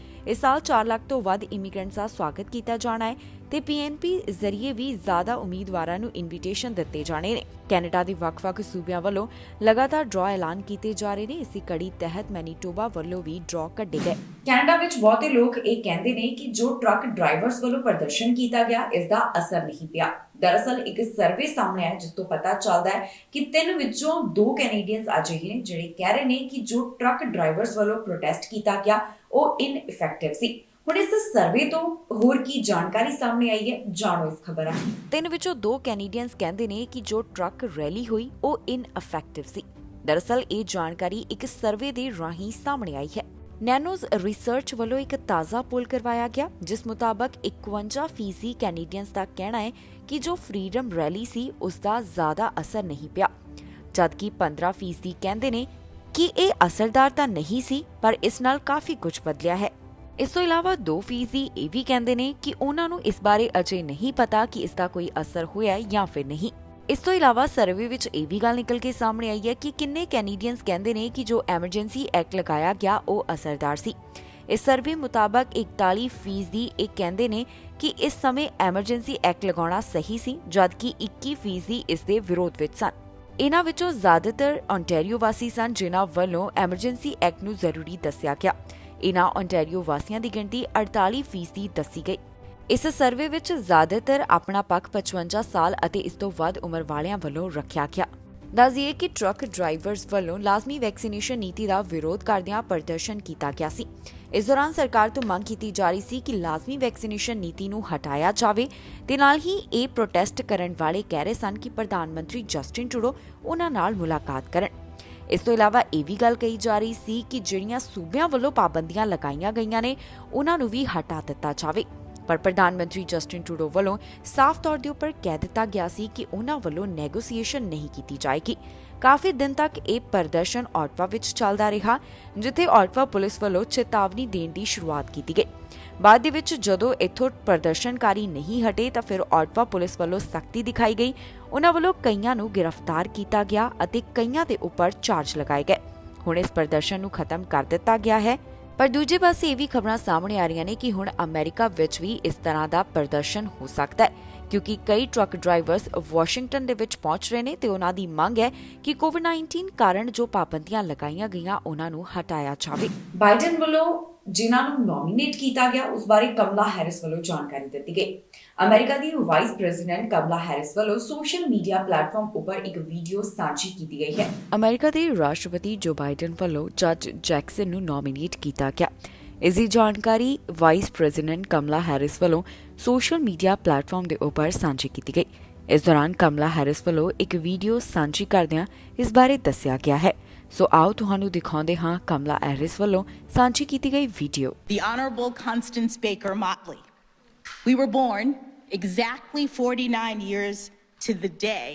B: ਇਸ ਸਾਲ 4 ਲੱਖ ਤੋਂ ਵੱਧ ਇਮੀਗ੍ਰੈਂਟਸ ਦਾ ਸਵਾਗਤ ਕੀਤਾ ਜਾਣਾ ਹੈ ਤੇ PNP ਜ਼ਰੀਏ ਵੀ ਜ਼ਿਆਦਾ ਉਮੀਦਵਾਰਾਂ ਨੂੰ ਇਨਵੀਟੇਸ਼ਨ ਦਿੱਤੇ ਜਾਣੇ ਨੇ। ਕੈਨੇਡਾ ਦੇ ਵੱਖ-ਵੱਖ ਸੂਬਿਆਂ ਵੱਲੋਂ ਲਗਾਤਾਰ ਡਰਾਅ ਐਲਾਨ ਕੀਤੇ ਜਾ ਰਹੇ ਨੇ। ਇਸੇ ਕੜੀ ਤਹਿਤ ਮੈਨੀਟੋਬਾ ਵੱਲੋਂ ਵੀ ਡਰਾਅ ਕੱਢੇ ਗਏ।
A: ਕੈਨੇਡਾ ਵਿੱਚ ਬਹੁਤੇ ਲੋਕ ਇਹ ਕਹਿੰਦੇ ਨੇ ਕਿ ਜੋ ਟਰੱਕ ਡਰਾਈਵਰਸ ਵੱਲੋਂ ਪ੍ਰਦਰਸ਼ਨ ਕੀਤਾ ਗਿਆ ਇਸ ਦਾ ਅਸਰ ਨਹੀਂ ਪਿਆ। ਦਰਅਸਲ ਇੱਕ ਸਰਵੇ ਸਾਹਮਣੇ ਆਇਆ ਜਿਸ ਤੋਂ ਪਤਾ ਚੱਲਦਾ ਹੈ ਕਿ 3 ਵਿੱਚੋਂ 2 ਕੈਨੇਡੀਅਨਸ ਅਜਿਹੇ ਨੇ ਜਿਹੜੇ ਕਹਿ ਰਹੇ ਨੇ ਕਿ ਜੋ ਟਰੱਕ ਡਰਾਈਵਰਸ ਵੱਲੋਂ ਪ੍ਰੋਟੈਸਟ ਕੀਤਾ ਗਿਆ ਉਹ ਇਨਇਫੈਕਟਿਵ ਸੀ। ਹੁਣ ਇਸ ਸਰਵੇ ਤੋਂ ਹੋਰ ਕੀ ਜਾਣਕਾਰੀ ਸਾਹਮਣੇ ਆਈ ਹੈ, ਜਾਣੋ ਇਸ ਖਬਰ
B: 3 ਵਿੱਚੋਂ 2 ਕੈਨੇਡੀਅਨਸ ਕਹਿੰਦੇ ਨੇ ਕਿ ਜੋ ਟਰੱਕ ਰੈਲੀ ਹੋਈ ਉਹ ਇਨਇਫੈਕਟਿਵ ਸੀ। ਦਰਅਸਲ ਇਹ ਜਾਣਕਾਰੀ ਇੱਕ ਸਰਵੇ ਦੇ ਰਾਹੀਂ ਸਾਹਮਣੇ ਆਈ ਹੈ। ਨੈਨੋਜ਼ ਰਿਸਰਚ ਵੱਲੋਂ ਇੱਕ ਤਾਜ਼ਾ ਪੋਲ ਕਰਵਾਇਆ ਗਿਆ ਜਿਸ ਮੁਤਾਬਕ 51% ਕੈਨੇਡੀਅਨਸ ਦਾ ਕਹਿਣਾ ਹੈ ਕਿ ਜੋ ਫਰੀडम ਰੈਲੀ ਸੀ ਉਸ ਦਾ ਜ਼ਿਆਦਾ ਅਸਰ ਨਹੀਂ ਪਿਆ, ਜਦਕਿ 15% ਕਹਿੰਦੇ ਨੇ ਕਿ ਇਹ ਅਸਰਦਾਰ ਤਾਂ ਨਹੀਂ ਸੀ ਪਰ ਇਸ ਨਾਲ ਕਾਫੀ ਕੁਝ ਬਦਲਿਆ ਹੈ। ਇਸ ਤੋਂ ਇਲਾਵਾ 2% ਇਹ ਵੀ ਕਹਿੰਦੇ ਨੇ ਕਿ ਉਹਨਾਂ ਨੂੰ ਇਸ ਬਾਰੇ ਅਜੇ ਨਹੀਂ ਪਤਾ ਕਿ ਇਸ ਦਾ ਕੋਈ ਅਸਰ ਹੋਇਆ ਜਾਂ ਫਿਰ ਨਹੀਂ। ਇਸ ਤੋਂ ਇਲਾਵਾ ਸਰਵੇ ਵਿੱਚ ਇਹ ਵੀ ਗੱਲ ਨਿਕਲ ਕੇ ਸਾਹਮਣੇ ਆਈ ਹੈ ਕਿ ਕਿੰਨੇ ਕੈਨੇਡੀਅਨਸ ਕਹਿੰਦੇ ਨੇ ਕਿ ਜੋ ਐਮਰਜੈਂਸੀ ਐਕਟ ਲਗਾਇਆ ਗਿਆ ਉਹ ਅਸਰਦਾਰ ਸੀ। ਇਸ ਸਰਵੇ ਮੁਤਾਬਕ 41% ਇਹ ਕਹਿੰਦੇ ਨੇ ਕਿ ਇਸ ਸਮੇਂ ਐਮਰਜੈਂਸੀ ਐਕਟ ਲਗਾਉਣਾ ਸਹੀ ਸੀ, ਜਦਕਿ 21% ਇਸ ਦੇ ਵਿਰੋਧ ਵਿੱਚ ਸਨ। ਇਹਨਾਂ ਵਿੱਚੋਂ ਜ਼ਿਆਦਾਤਰ ontario ਵਾਸੀ ਸਨ ਜਿਨ੍ਹਾਂ ਵੱਲੋਂ ਐਮਰਜੈਂਸੀ ਐਕਟ ਨੂੰ ਜ਼ਰੂਰੀ ਦੱਸਿਆ ਗਿਆ। ਇਹਨਾਂ ontario ਵਾਸੀਆਂ ਦੀ ਗਿਣਤੀ 48% ਦੱਸੀ ਗਈ। ਇਸ ਸਰਵੇ ਵਿੱਚ ਜ਼ਿਆਦਾਤਰ ਆਪਣਾ ਪੱਖ 55 ਸਾਲ ਅਤੇ ਇਸ ਤੋਂ ਵੱਧ ਉਮਰ ਵਾਲਿਆਂ ਵੱਲੋਂ ਰੱਖਿਆ ਗਿਆ। ਦੱਸ ਦਈਏ ਕਿ ਟਰੱਕ ਡਰਾਈਵਰਸ ਵੱਲੋਂ ਲਾਜ਼ਮੀ ਵੈਕਸੀਨੇਸ਼ਨ ਨੀਤੀ ਦਾ ਵਿਰੋਧ ਕਰਦਿਆਂ ਪ੍ਰਦਰਸ਼ਨ ਕੀਤਾ ਗਿਆ ਸੀ। ਇਸ ਦੌਰਾਨ ਸਰਕਾਰ ਤੋਂ ਮੰਗ ਕੀਤੀ ਜਾ ਰਹੀ ਸੀ ਕਿ ਲਾਜ਼ਮੀ ਵੈਕਸੀਨੇਸ਼ਨ ਨੀਤੀ ਨੂੰ ਹਟਾਇਆ ਜਾਵੇ ਤੇ ਨਾਲ ਹੀ ਇਹ ਪ੍ਰੋਟੈਸਟ ਕਰਨ ਵਾਲੇ ਕਹਿ ਰਹੇ ਸਨ ਕਿ ਪ੍ਰਧਾਨ ਮੰਤਰੀ ਜਸਟਿਨ ਟਰੂਡੋ ਉਹਨਾਂ ਨਾਲ ਮੁਲਾਕਾਤ ਕਰਨ। ਇਸ ਤੋਂ ਇਲਾਵਾ ਇਹ ਵੀ ਗੱਲ ਕਹੀ ਜਾ ਰਹੀ ਸੀ ਕਿ ਜਿਹੜੀਆਂ ਸੂਬਿਆਂ ਵੱਲੋਂ ਪਾਬੰਦੀਆਂ ਲਗਾਈਆਂ ਗਈਆਂ ਨੇ ਉਹਨਾਂ ਨੂੰ ਵੀ ਹਟਾ ਦਿੱਤਾ ਜਾਵੇ, ਪਰ ਪ੍ਰਧਾਨ ਮੰਤਰੀ ਜਸਟਿਨ ਟਰੂਡੋ ਵੱਲੋਂ ਸਾਫ਼ ਤੌਰ ਦੇ ਉੱਪਰ ਕਹਿ ਦਿੱਤਾ ਗਿਆ ਸੀ ਕਿ ਉਹਨਾਂ ਵੱਲੋਂ ਨੈਗੋਸੀਏਸ਼ਨ ਨਹੀਂ ਕੀਤੀ ਜਾਏਗੀ। ਕਾਫੀ ਦਿਨ ਤੱਕ ਇਹ ਪ੍ਰਦਰਸ਼ਨ ਆਟਵਾ ਵਿੱਚ ਚੱਲਦਾ ਰਿਹਾ, ਜਿੱਥੇ ਆਟਵਾ ਪੁਲਿਸ ਵੱਲੋਂ ਚੇਤਾਵਨੀ ਦੇਣ ਦੀ ਸ਼ੁਰੂਆਤ ਕੀਤੀ ਗਈ। ਬਾਅਦ ਦੇ ਵਿੱਚ ਜਦੋਂ ਇੱਥੋਂ ਪ੍ਰਦਰਸ਼ਨਕਾਰੀ ਨਹੀਂ ਹਟੇ ਤਾਂ ਫਿਰ ਆਟਵਾ ਪੁਲਿਸ ਵੱਲੋਂ ਸਖਤੀ ਦਿਖਾਈ ਗਈ। ਉਹਨਾਂ ਵੱਲੋਂ ਕਈਆਂ ਨੂੰ ਗ੍ਰਿਫਤਾਰ ਕੀਤਾ ਗਿਆ ਅਤੇ ਕਈਆਂ ਦੇ ਉੱਪਰ ਚਾਰਜ ਲਗਾਏ ਗਏ। ਹੁਣ ਇਸ ਪ੍ਰਦਰਸ਼ਨ ਨੂੰ ਖਤਮ ਕਰ ਦਿੱਤਾ ਗਿਆ ਹੈ, ਪਰ ਦੂਜੇ ਪਾਸੇ ਇਹ ਵੀ ਖਬਰਾਂ ਸਾਹਮਣੇ ਆ ਰਹੀਆਂ ਨੇ ਕਿ ਹੁਣ ਅਮਰੀਕਾ ਵਿੱਚ ਵੀ ਇਸ ਤਰ੍ਹਾਂ ਦਾ ਪ੍ਰਦਰਸ਼ਨ ਹੋ ਸਕਦਾ ਹੈ, ਕਿਉਂਕਿ ਕਈ ਟਰੱਕ ਡਰਾਈਵਰਸ ਵਾਸ਼ਿੰਗਟਨ ਦੇ ਵਿੱਚ ਪਹੁੰਚ ਰਹੇ ਨੇ ਤੇ ਉਹਨਾਂ ਦੀ ਮੰਗ ਹੈ ਕਿ ਕੋਵਿਡ-19 ਕਾਰਨ ਜੋ ਪਾਬੰਦੀਆਂ ਲਗਾਈਆਂ ਗਈਆਂ ਉਹਨਾਂ ਨੂੰ ਹਟਾਇਆ ਜਾਵੇ।
A: ਬਾਈਡਨ ਵੱਲੋਂ ਜਿਨ੍ਹਾਂ ਨੂੰ ਨੋਮੀਨੇਟ ਕੀਤਾ ਗਿਆ ਉਸ ਬਾਰੇ ਕਮਲਾ ਹੈਰਿਸ ਵੱਲੋਂ ਜਾਣਕਾਰੀ ਦਿੱਤੀ ਗਈ। ਅਮਰੀਕਾ ਦੀ ਵਾਈਸ ਪ੍ਰੈਜ਼ੀਡੈਂਟ ਕਮਲਾ ਹੈਰਿਸ ਵੱਲੋਂ ਸੋਸ਼ਲ ਮੀਡੀਆ ਪਲੇਟਫਾਰਮ ਉੱਪਰ ਇੱਕ ਵੀਡੀਓ ਸਾਂਝੀ ਕੀਤੀ ਗਈ ਹੈ।
B: ਅਮਰੀਕਾ ਦੇ ਰਾਸ਼ਟਰਪਤੀ ਜੋ ਬਾਈਡਨ ਵੱਲੋਂ ਜੱਜ ਜੈਕਸਨ ਨੂੰ ਨੋਮੀਨੇਟ ਕੀਤਾ ਗਿਆ। ਇਸ ਦੀ ਜਾਣਕਾਰੀ ਵਾਈਸ ਪ੍ਰੈਜ਼ੀਡੈਂਟ ਕਮਲਾ ਹੈਰਿਸ ਵੱਲੋਂ ਸੋਸ਼ਲ ਮੀਡੀਆ ਪਲੇਟਫਾਰਮ ਦੇ ਉੱਪਰ ਸਾਂਝੀ ਕੀਤੀ ਗਈ। ਇਸ ਦੌਰਾਨ ਕਮਲਾ ਹੈਰਿਸ ਵੱਲੋਂ ਇੱਕ ਵੀਡੀਓ ਸਾਂਝੀ ਕਰਦਿਆਂ ਇਸ ਬਾਰੇ ਦੱਸਿਆ ਗਿਆ ਹੈ। ਸੋ ਆਓ ਤੁਹਾਨੂੰ ਦਿਖਾਉਂਦੇ ਹਾਂ ਕਮਲਾ ਹੈਰਿਸ ਵੱਲੋਂ ਸਾਂਝੀ ਕੀਤੀ ਗਈ video.
D: The Honorable Constance Baker Motley. We were born exactly 49 years to the day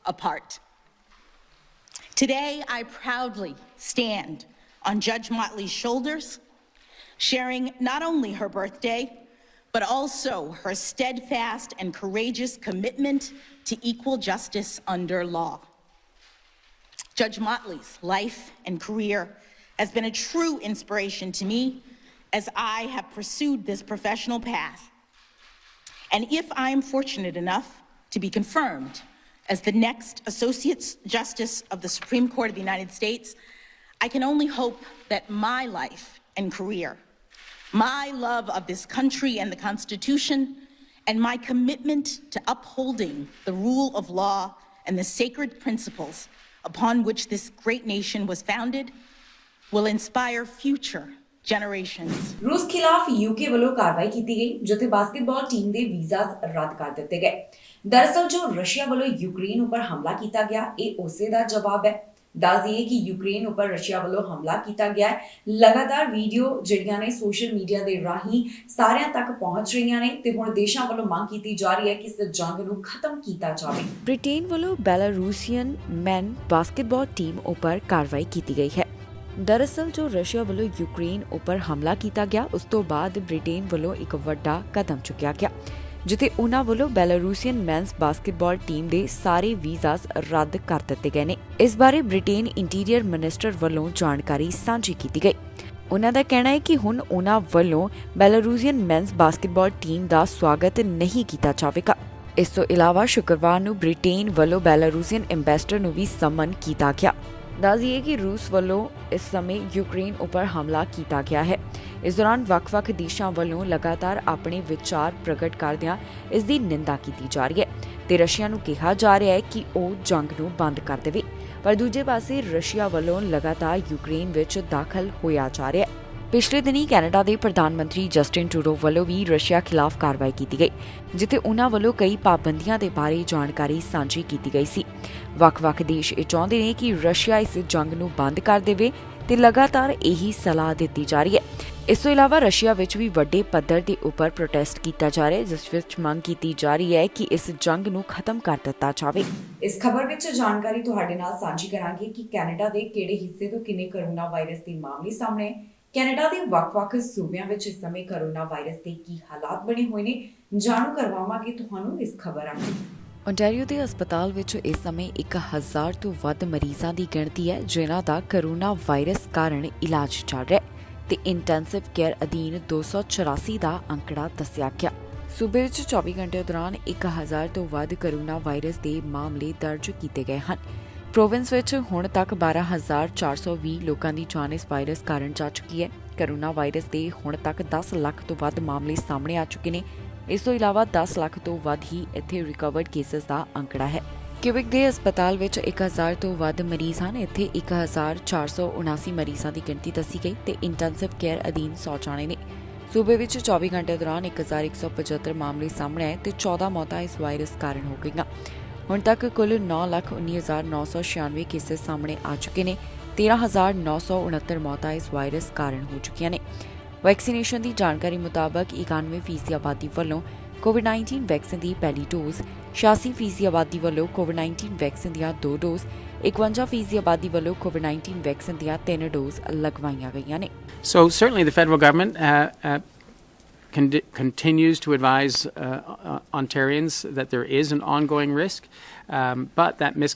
D: apart. Today, I proudly stand on Judge Motley's shoulders, sharing not only her birthday, but also her steadfast and courageous commitment to equal justice under law. Judge Motley's life and career has been a true inspiration to me as I have pursued this professional path. And if I am fortunate enough to be confirmed as the next Associate Justice of the Supreme Court of the United States, I can only hope that my life and career, my love of this country and the Constitution, and my commitment to upholding the rule of law and the sacred principles upon which this great nation was founded will inspire future generations.
A: ਰੂਸ ਖਿਲਾਫ UK ਵੱਲੋਂ ਕਾਰਵਾਈ ਕੀਤੀ ਗਈ, ਜਿੱਥੇ basketball team ਦੇ visas ਰੱਦ ਕਰ ਦਿੱਤੇ ਗਏ। ਦਰਅਸਲ ਜੋ ਰਸ਼ੀਆ ਵੱਲੋਂ ਯੂਕਰੇਨ ਉੱਪਰ ਹਮਲਾ ਕੀਤਾ ਗਿਆ ਇਹ ਉਸੇ ਦਾ ਜਵਾਬ ਹੈ। ਦੱਸ ਦਈਏ ਕਿ ਯੂਕਰੇਨ ਉੱਪਰ ਰਸ਼ੀਆ ਵੱਲੋਂ ਹਮਲਾ ਕੀਤਾ ਗਿਆ ਹੈ। ਲਗਾਤਾਰ ਵੀਡੀਓ ਜਿਹੜੀਆਂ ਨੇ ਸੋਸ਼ਲ ਮੀਡੀਆ ਦੇ ਰਾਹੀਂ ਸਾਰਿਆਂ ਤੱਕ ਪਹੁੰਚ ਰਹੀਆਂ ਨੇ ਤੇ ਹੁਣ ਦੇਸ਼ਾਂ ਵੱਲੋਂ ਮੰਗ ਕੀਤੀ ਜਾ ਰਹੀ ਹੈ ਕਿ ਇਸ ਜੰਗ ਨੂੰ ਖਤਮ ਕੀਤਾ ਜਾਵੇ।
B: ਬ੍ਰਿਟੇਨ ਵੱਲੋਂ ਬੈਲਾਰੂਸੀਅਨ ਮੈਨ ਬਾਸਕਟਬਾਲ ਟੀਮ ਉੱਪਰ ਕਾਰਵਾਈ ਕੀਤੀ ਗਈ ਹੈ। ਦਰਅਸਲ ਜੋ ਰਸ਼ੀਆ ਵੱਲੋਂ ਯੂਕਰੇਨ ਉੱਪਰ ਹਮਲਾ ਕੀਤਾ ਗਿਆ ਉਸ ਤੋਂ ਬਾਅਦ ਬ੍ਰਿਟੇਨ ਵੱਲੋਂ ਇੱਕ ਵੱਡਾ ਕਦਮ ਚੁੱਕਿਆ ਗਿਆ, ਜਿੱਥੇ ਉਹਨਾਂ ਵੱਲੋਂ ਬੈਲਾਰੂਸੀਅਨ ਮੈਨਸ ਬਾਸਕਟਬਾਲ ਟੀਮ ਦੇ ਸਾਰੇ ਵੀਜ਼ਾਸ ਰੱਦ ਕਰ ਦਿੱਤੇ ਗਏ ਨੇ। ਇਸ ਬਾਰੇ ਬ੍ਰਿਟੇਨ ਇੰਟੀਰੀਅਰ ਮਿਨਿਸਟਰ ਵੱਲੋਂ ਜਾਣਕਾਰੀ ਸਾਂਝੀ ਕੀਤੀ ਗਈ। ਉਹਨਾਂ ਦਾ ਕਹਿਣਾ ਹੈ ਕਿ ਹੁਣ ਉਹਨਾਂ ਵੱਲੋਂ ਬੈਲਾਰੂਸੀਅਨ ਮੈਨਸ ਬਾਸਕਟਬਾਲ ਟੀਮ ਦਾ ਸਵਾਗਤ ਨਹੀਂ ਕੀਤਾ ਜਾਵੇਗਾ। ਇਸ ਤੋਂ ਇਲਾਵਾ ਸ਼ੁੱਕਰਵਾਰ ਨੂੰ ਬ੍ਰਿਟੇਨ ਵੱਲੋਂ ਬੈਲਾਰੂਸੀਅਨ ਐਮਬੈਸਡਰ ਨੂੰ ਵੀ ਸਮਨ ਕੀਤਾ ਗਿਆ। ਦੱਸ ਦਈਏ ਕਿ ਰੂਸ ਵੱਲੋਂ ਇਸ ਸਮੇਂ ਯੂਕਰੇਨ ਉੱਪਰ ਹਮਲਾ ਕੀਤਾ ਗਿਆ ਹੈ। ਇਸ ਦੌਰਾਨ ਵੱਖ-ਵੱਖ ਦੇਸ਼ਾਂ ਵੱਲੋਂ ਲਗਾਤਾਰ ਆਪਣੇ ਵਿਚਾਰ ਪ੍ਰਗਟ ਕਰਦਿਆਂ ਇਸ ਦੀ ਨਿੰਦਾ ਕੀਤੀ ਜਾ ਰਹੀ ਹੈ ਤੇ ਰਸ਼ੀਆ ਨੂੰ ਕਿਹਾ ਜਾ ਰਿਹਾ ਹੈ ਕਿ ਉਹ ਜੰਗ ਨੂੰ ਬੰਦ ਕਰ ਦੇਵੇ। ਪਰ ਦੂਜੇ ਪਾਸੇ ਰਸ਼ੀਆ ਵੱਲੋਂ ਲਗਾਤਾਰ ਯੂਕਰੇਨ ਵਿੱਚ ਦਾਖਲ ਹੋਇਆ ਜਾ ਰਿਹਾ ਹੈ। ਪਿਛਲੇ ਦਿਨੀ ਕੈਨੇਡਾ ਦੇ ਪ੍ਰਧਾਨ ਮੰਤਰੀ ਜਸਟਿਨ ਟਰੂਡੋ ਵੱਲੋਂ ਵੀ ਰਸ਼ੀਆ ਖਿਲਾਫ ਕਾਰਵਾਈ ਕੀਤੀ ਗਈ, ਜਿੱਥੇ ਉਨ੍ਹਾਂ ਵੱਲੋਂ ਕਈ ਪਾਬੰਦੀਆਂ ਦੇ ਬਾਰੇ ਜਾਣਕਾਰੀ ਸਾਂਝੀ ਕੀਤੀ ਗਈ ਸੀ। ਵੱਖ-ਵੱਖ ਦੇਸ਼ ਇਹ ਚਾਹੁੰਦੇ ਨੇ ਕਿ ਰਸ਼ੀਆ ਇਸ ਜੰਗ ਨੂੰ ਬੰਦ ਕਰ ਦੇਵੇ ਤੇ ਲਗਾਤਾਰ ਇਹੀ ਸਲਾਹ ਦਿੱਤੀ ਜਾ ਰਹੀ ਹੈ। ਇਸ ਤੋਂ ਇਲਾਵਾ ਰਸ਼ੀਆ ਵਿੱਚ ਵੀ ਵੱਡੇ ਪੱਧਰ ਦੇ ਉੱਪਰ ਪ੍ਰੋਟੈਸਟ ਕੀਤਾ ਜਾ ਰਿਹਾ ਹੈ, ਜਿਸ ਵਿੱਚ ਮੰਗ ਕੀਤੀ ਜਾ ਰਹੀ ਹੈ ਕਿ ਇਸ ਜੰਗ ਨੂੰ ਖਤਮ ਕਰ ਦਿੱਤਾ ਜਾਵੇ।
A: ਇਸ ਖਬਰ ਵਿੱਚ ਜਾਣਕਾਰੀ ਤੁਹਾਡੇ ਨਾਲ ਸਾਂਝੀ ਕਰਾਂਗੇ ਕਿ ਕੈਨੇਡਾ ਦੇ ਕਿਹੜੇ ਹਿੱਸੇ ਤੋਂ ਕਿੰਨੇ ਕੋਰੋਨਾ ਵਾਇਰਸ ਦੇ ਮਾਮਲੇ ਸਾਹਮਣੇ ਆਏ। ਕੈਨੇਡਾ ਦੇ ਵੱਖ-ਵੱਖ ਸੂਬਿਆਂ ਵਿੱਚ ਇਸ ਸਮੇਂ ਕੋਰੋਨਾ ਵਾਇਰਸ ਦੇ ਕੀ ਹਾਲਾਤ ਬਣੇ ਹੋਏ ਨੇ, ਜਾਣੂ ਕਰਵਾਵਾਂਗੇ ਤੁਹਾਨੂੰ ਇਸ ਖਬਰਾਂ ਵਿੱਚ।
B: ਓਨਟਾਰੀਓ ਦੇ ਹਸਪਤਾਲ ਵਿੱਚ ਇਸ ਸਮੇਂ 1000 ਤੋਂ ਵੱਧ ਮਰੀਜ਼ਾਂ ਦੀ ਗਿਣਤੀ ਹੈ, ਜਿਨ੍ਹਾਂ ਦਾ ਕੋਰੋਨਾ ਵਾਇਰਸ ਕਾਰਨ ਇਲਾਜ ਚੱਲ ਰਿਹਾ ਹੈ ਤੇ ਇੰਟੈਂਸਿਵ ਕੇਅਰ ਅਧੀਨ 284 ਦਾ ਅੰਕੜਾ ਦੱਸਿਆ ਗਿਆ। ਸੂਬੇ ਵਿੱਚ 24 ਘੰਟੇ ਦੌਰਾਨ 1000 ਤੋਂ ਵੱਧ ਕੋਰੋਨਾ ਵਾਇਰਸ ਦੇ ਮਾਮਲੇ ਦਰਜ ਕੀਤੇ ਗਏ ਹਨ। ਪ੍ਰੋਵਿੰਸ ਵਿੱਚ ਹੁਣ ਤੱਕ 12420 ਲੋਕਾਂ ਦੀ ਜਾਨ ਇਸ ਵਾਇਰਸ ਕਾਰਨ ਜਾ ਚੁੱਕੀ ਹੈ। ਕੋਰੋਨਾ ਵਾਇਰਸ ਦੇ ਹੁਣ ਤੱਕ 10 ਲੱਖ ਤੋਂ ਵੱਧ ਮਾਮਲੇ ਸਾਹਮਣੇ ਆ ਚੁੱਕੇ ਨੇ। ਇਸ ਤੋਂ ਇਲਾਵਾ 10 ਲੱਖ ਤੋਂ ਵੱਧ ਹੀ ਇੱਥੇ ਰਿਕਵਰਡ ਕੇਸਸ ਦਾ ਅੰਕੜਾ ਹੈ। ਕਿਊਬਿਕ ਦੇ ਹਸਪਤਾਲ ਵਿੱਚ 1000 ਤੋਂ ਵੱਧ ਮਰੀਜ਼ ਹਨ। ਇੱਥੇ 1479 ਮਰੀਜ਼ਾਂ ਦੀ ਗਿਣਤੀ ਦੱਸੀ ਗਈ ਤੇ ਇੰਟੈਂਸਿਵ ਕੇਅਰ ਅਧੀਨ 100 ਜਾਣੇ ਨੇ। ਸੂਬੇ ਵਿੱਚ 24 ਘੰਟੇ ਦੌਰਾਨ 1175 ਮਾਮਲੇ ਸਾਹਮਣੇ ਆਏ ਤੇ 14 ਮੌਤਾਂ ਇਸ ਵਾਇਰਸ ਕਾਰਨ ਹੋ ਗਈਆਂ। ਹੁਣ ਤੱਕ ਕੁੱਲ 9,19,996 ਕੇਸਸ ਸਾਹਮਣੇ ਆ ਚੁੱਕੇ ਨੇ। 13,969 ਮੌਤਾਂ ਇਸ ਵਾਇਰਸ ਕਾਰਨ ਹੋ ਚੁੱਕੀਆਂ ਨੇ। ਵੈਕਸੀਨੇਸ਼ਨ ਦੀ ਜਾਣਕਾਰੀ ਮੁਤਾਬਕ 91% ਆਬਾਦੀ ਵੱਲੋਂ ਕੋਵਿਡ-19 ਵੈਕਸੀਨ ਦੀ ਪਹਿਲੀ ਡੋਜ਼, 86% ਆਬਾਦੀ ਵੱਲੋਂ ਕੋਵਿਡ-19 ਵੈਕਸੀਨ ਦੀਆਂ 2 ਡੋਜ਼, 51% ਆਬਾਦੀ ਵੱਲੋਂ ਕੋਵਿਡ-19 ਵੈਕਸੀਨ ਦੀਆਂ 3 ਡੋਜ਼ ਲਗਵਾਈਆਂ ਗਈਆਂ ਨੇ।
E: So certainly the federal government continues to advise Ontarians that there is an ongoing risk, but that risk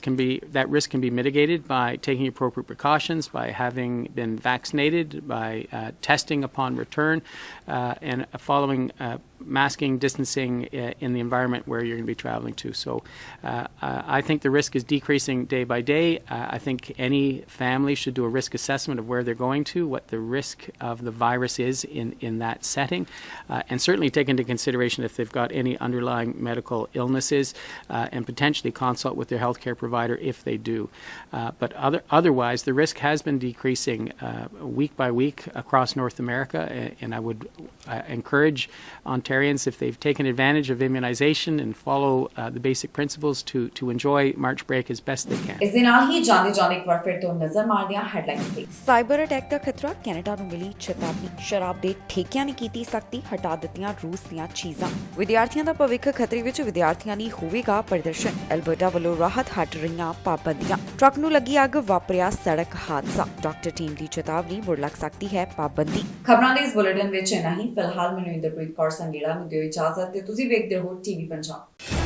E: can be mitigated by taking appropriate precautions, by having been vaccinated, by testing upon return, and following masking, distancing in the environment where you're going to be traveling to. So I think the risk is decreasing day by day. I think any family should do a risk assessment of where they're going to, what the risk of the virus is in that setting, and certainly take into consideration if they've got any underlying medical illnesses, and potentially consult with their healthcare provider if they do. But otherwise, the risk has been decreasing week by week across North America, and I would encourage Ontarians, if they've taken advantage of immunization and follow the basic principles, to enjoy March break as best they can.
A: ਇਸ ਦੇ ਨਾਲ ਹੀ ਜਾਂਦੇ ਇੱਕ ਵਾਰ ਫਿਰ ਤੋਂ ਨਜ਼ਰ ਮਾਰਦੇ ਹਾਂ ਹੈਡਲਾਈਨਸ ਤੇ।
B: ਸਾਈਬਰ ਅਟੈਕ ਦਾ ਖਤਰਾ, ਕੈਨੇਡਾ ਨੂੰ ਮਿਲੀ ਚੇਤਾਵਨੀ। ਸ਼ਰਾਬ ਦੇ ਠੇਕਿਆਂ ਨੇ ਕੀਤੀ ਸਖਤੀ, ਹਟਾ ਦਿੱਤੀਆਂ ਰੂਸ ਦੀਆਂ ਚੀਜ਼ਾਂ। ਵਿਦਿਆਰਥੀਆਂ ਦਾ ਭਵਿੱਖ ਖਤਰੇ ਵਿੱਚ, ਵਿਦਿਆਰਥੀਆਂ ਲਈ ਹੋਵੇਗਾ ਪ੍ਰਦਰਸ਼ਨ। ਐਲਬਰਟਾ ਵੱਲੋਂ ਰਾਹਤ, ਹਟ ਰਹੀਆਂ ਪਾਬੰਦੀਆਂ। ਟਰੱਕ ਨੂੰ ਲੱਗੀ ਅੱਗ, ਵਾਪਰਿਆ ਸੜਕ ਹਾਦਸਾ। ਡਾਕਟਰ ਟੀਮ ਦੀ ਚੇਤਾਵਨੀ, ਮੁੜ ਲੱਗ ਸਕਦੀ ਹੈ ਪਾਬੰਦੀ।
A: ਖਬਰਾਂ ਦੇ ਇਸ ਬੁਲੇਟਿਨ ਵਿੱਚ ਇੰਨਾ ਹੀ। ਫਿਲਹਾਲ ਮੈਨੂੰ ਇੰਦਰਪ੍ਰੀਤ ਕੌਰ ਸੰਗੇੜਾ ਨੂੰ ਦਿਓ ਇਜਾਜ਼ਤ ਤੇ ਤੁਸੀਂ ਵੇਖਦੇ ਰਹੋ ਟੀਵੀ ਪੰਜਾਬ।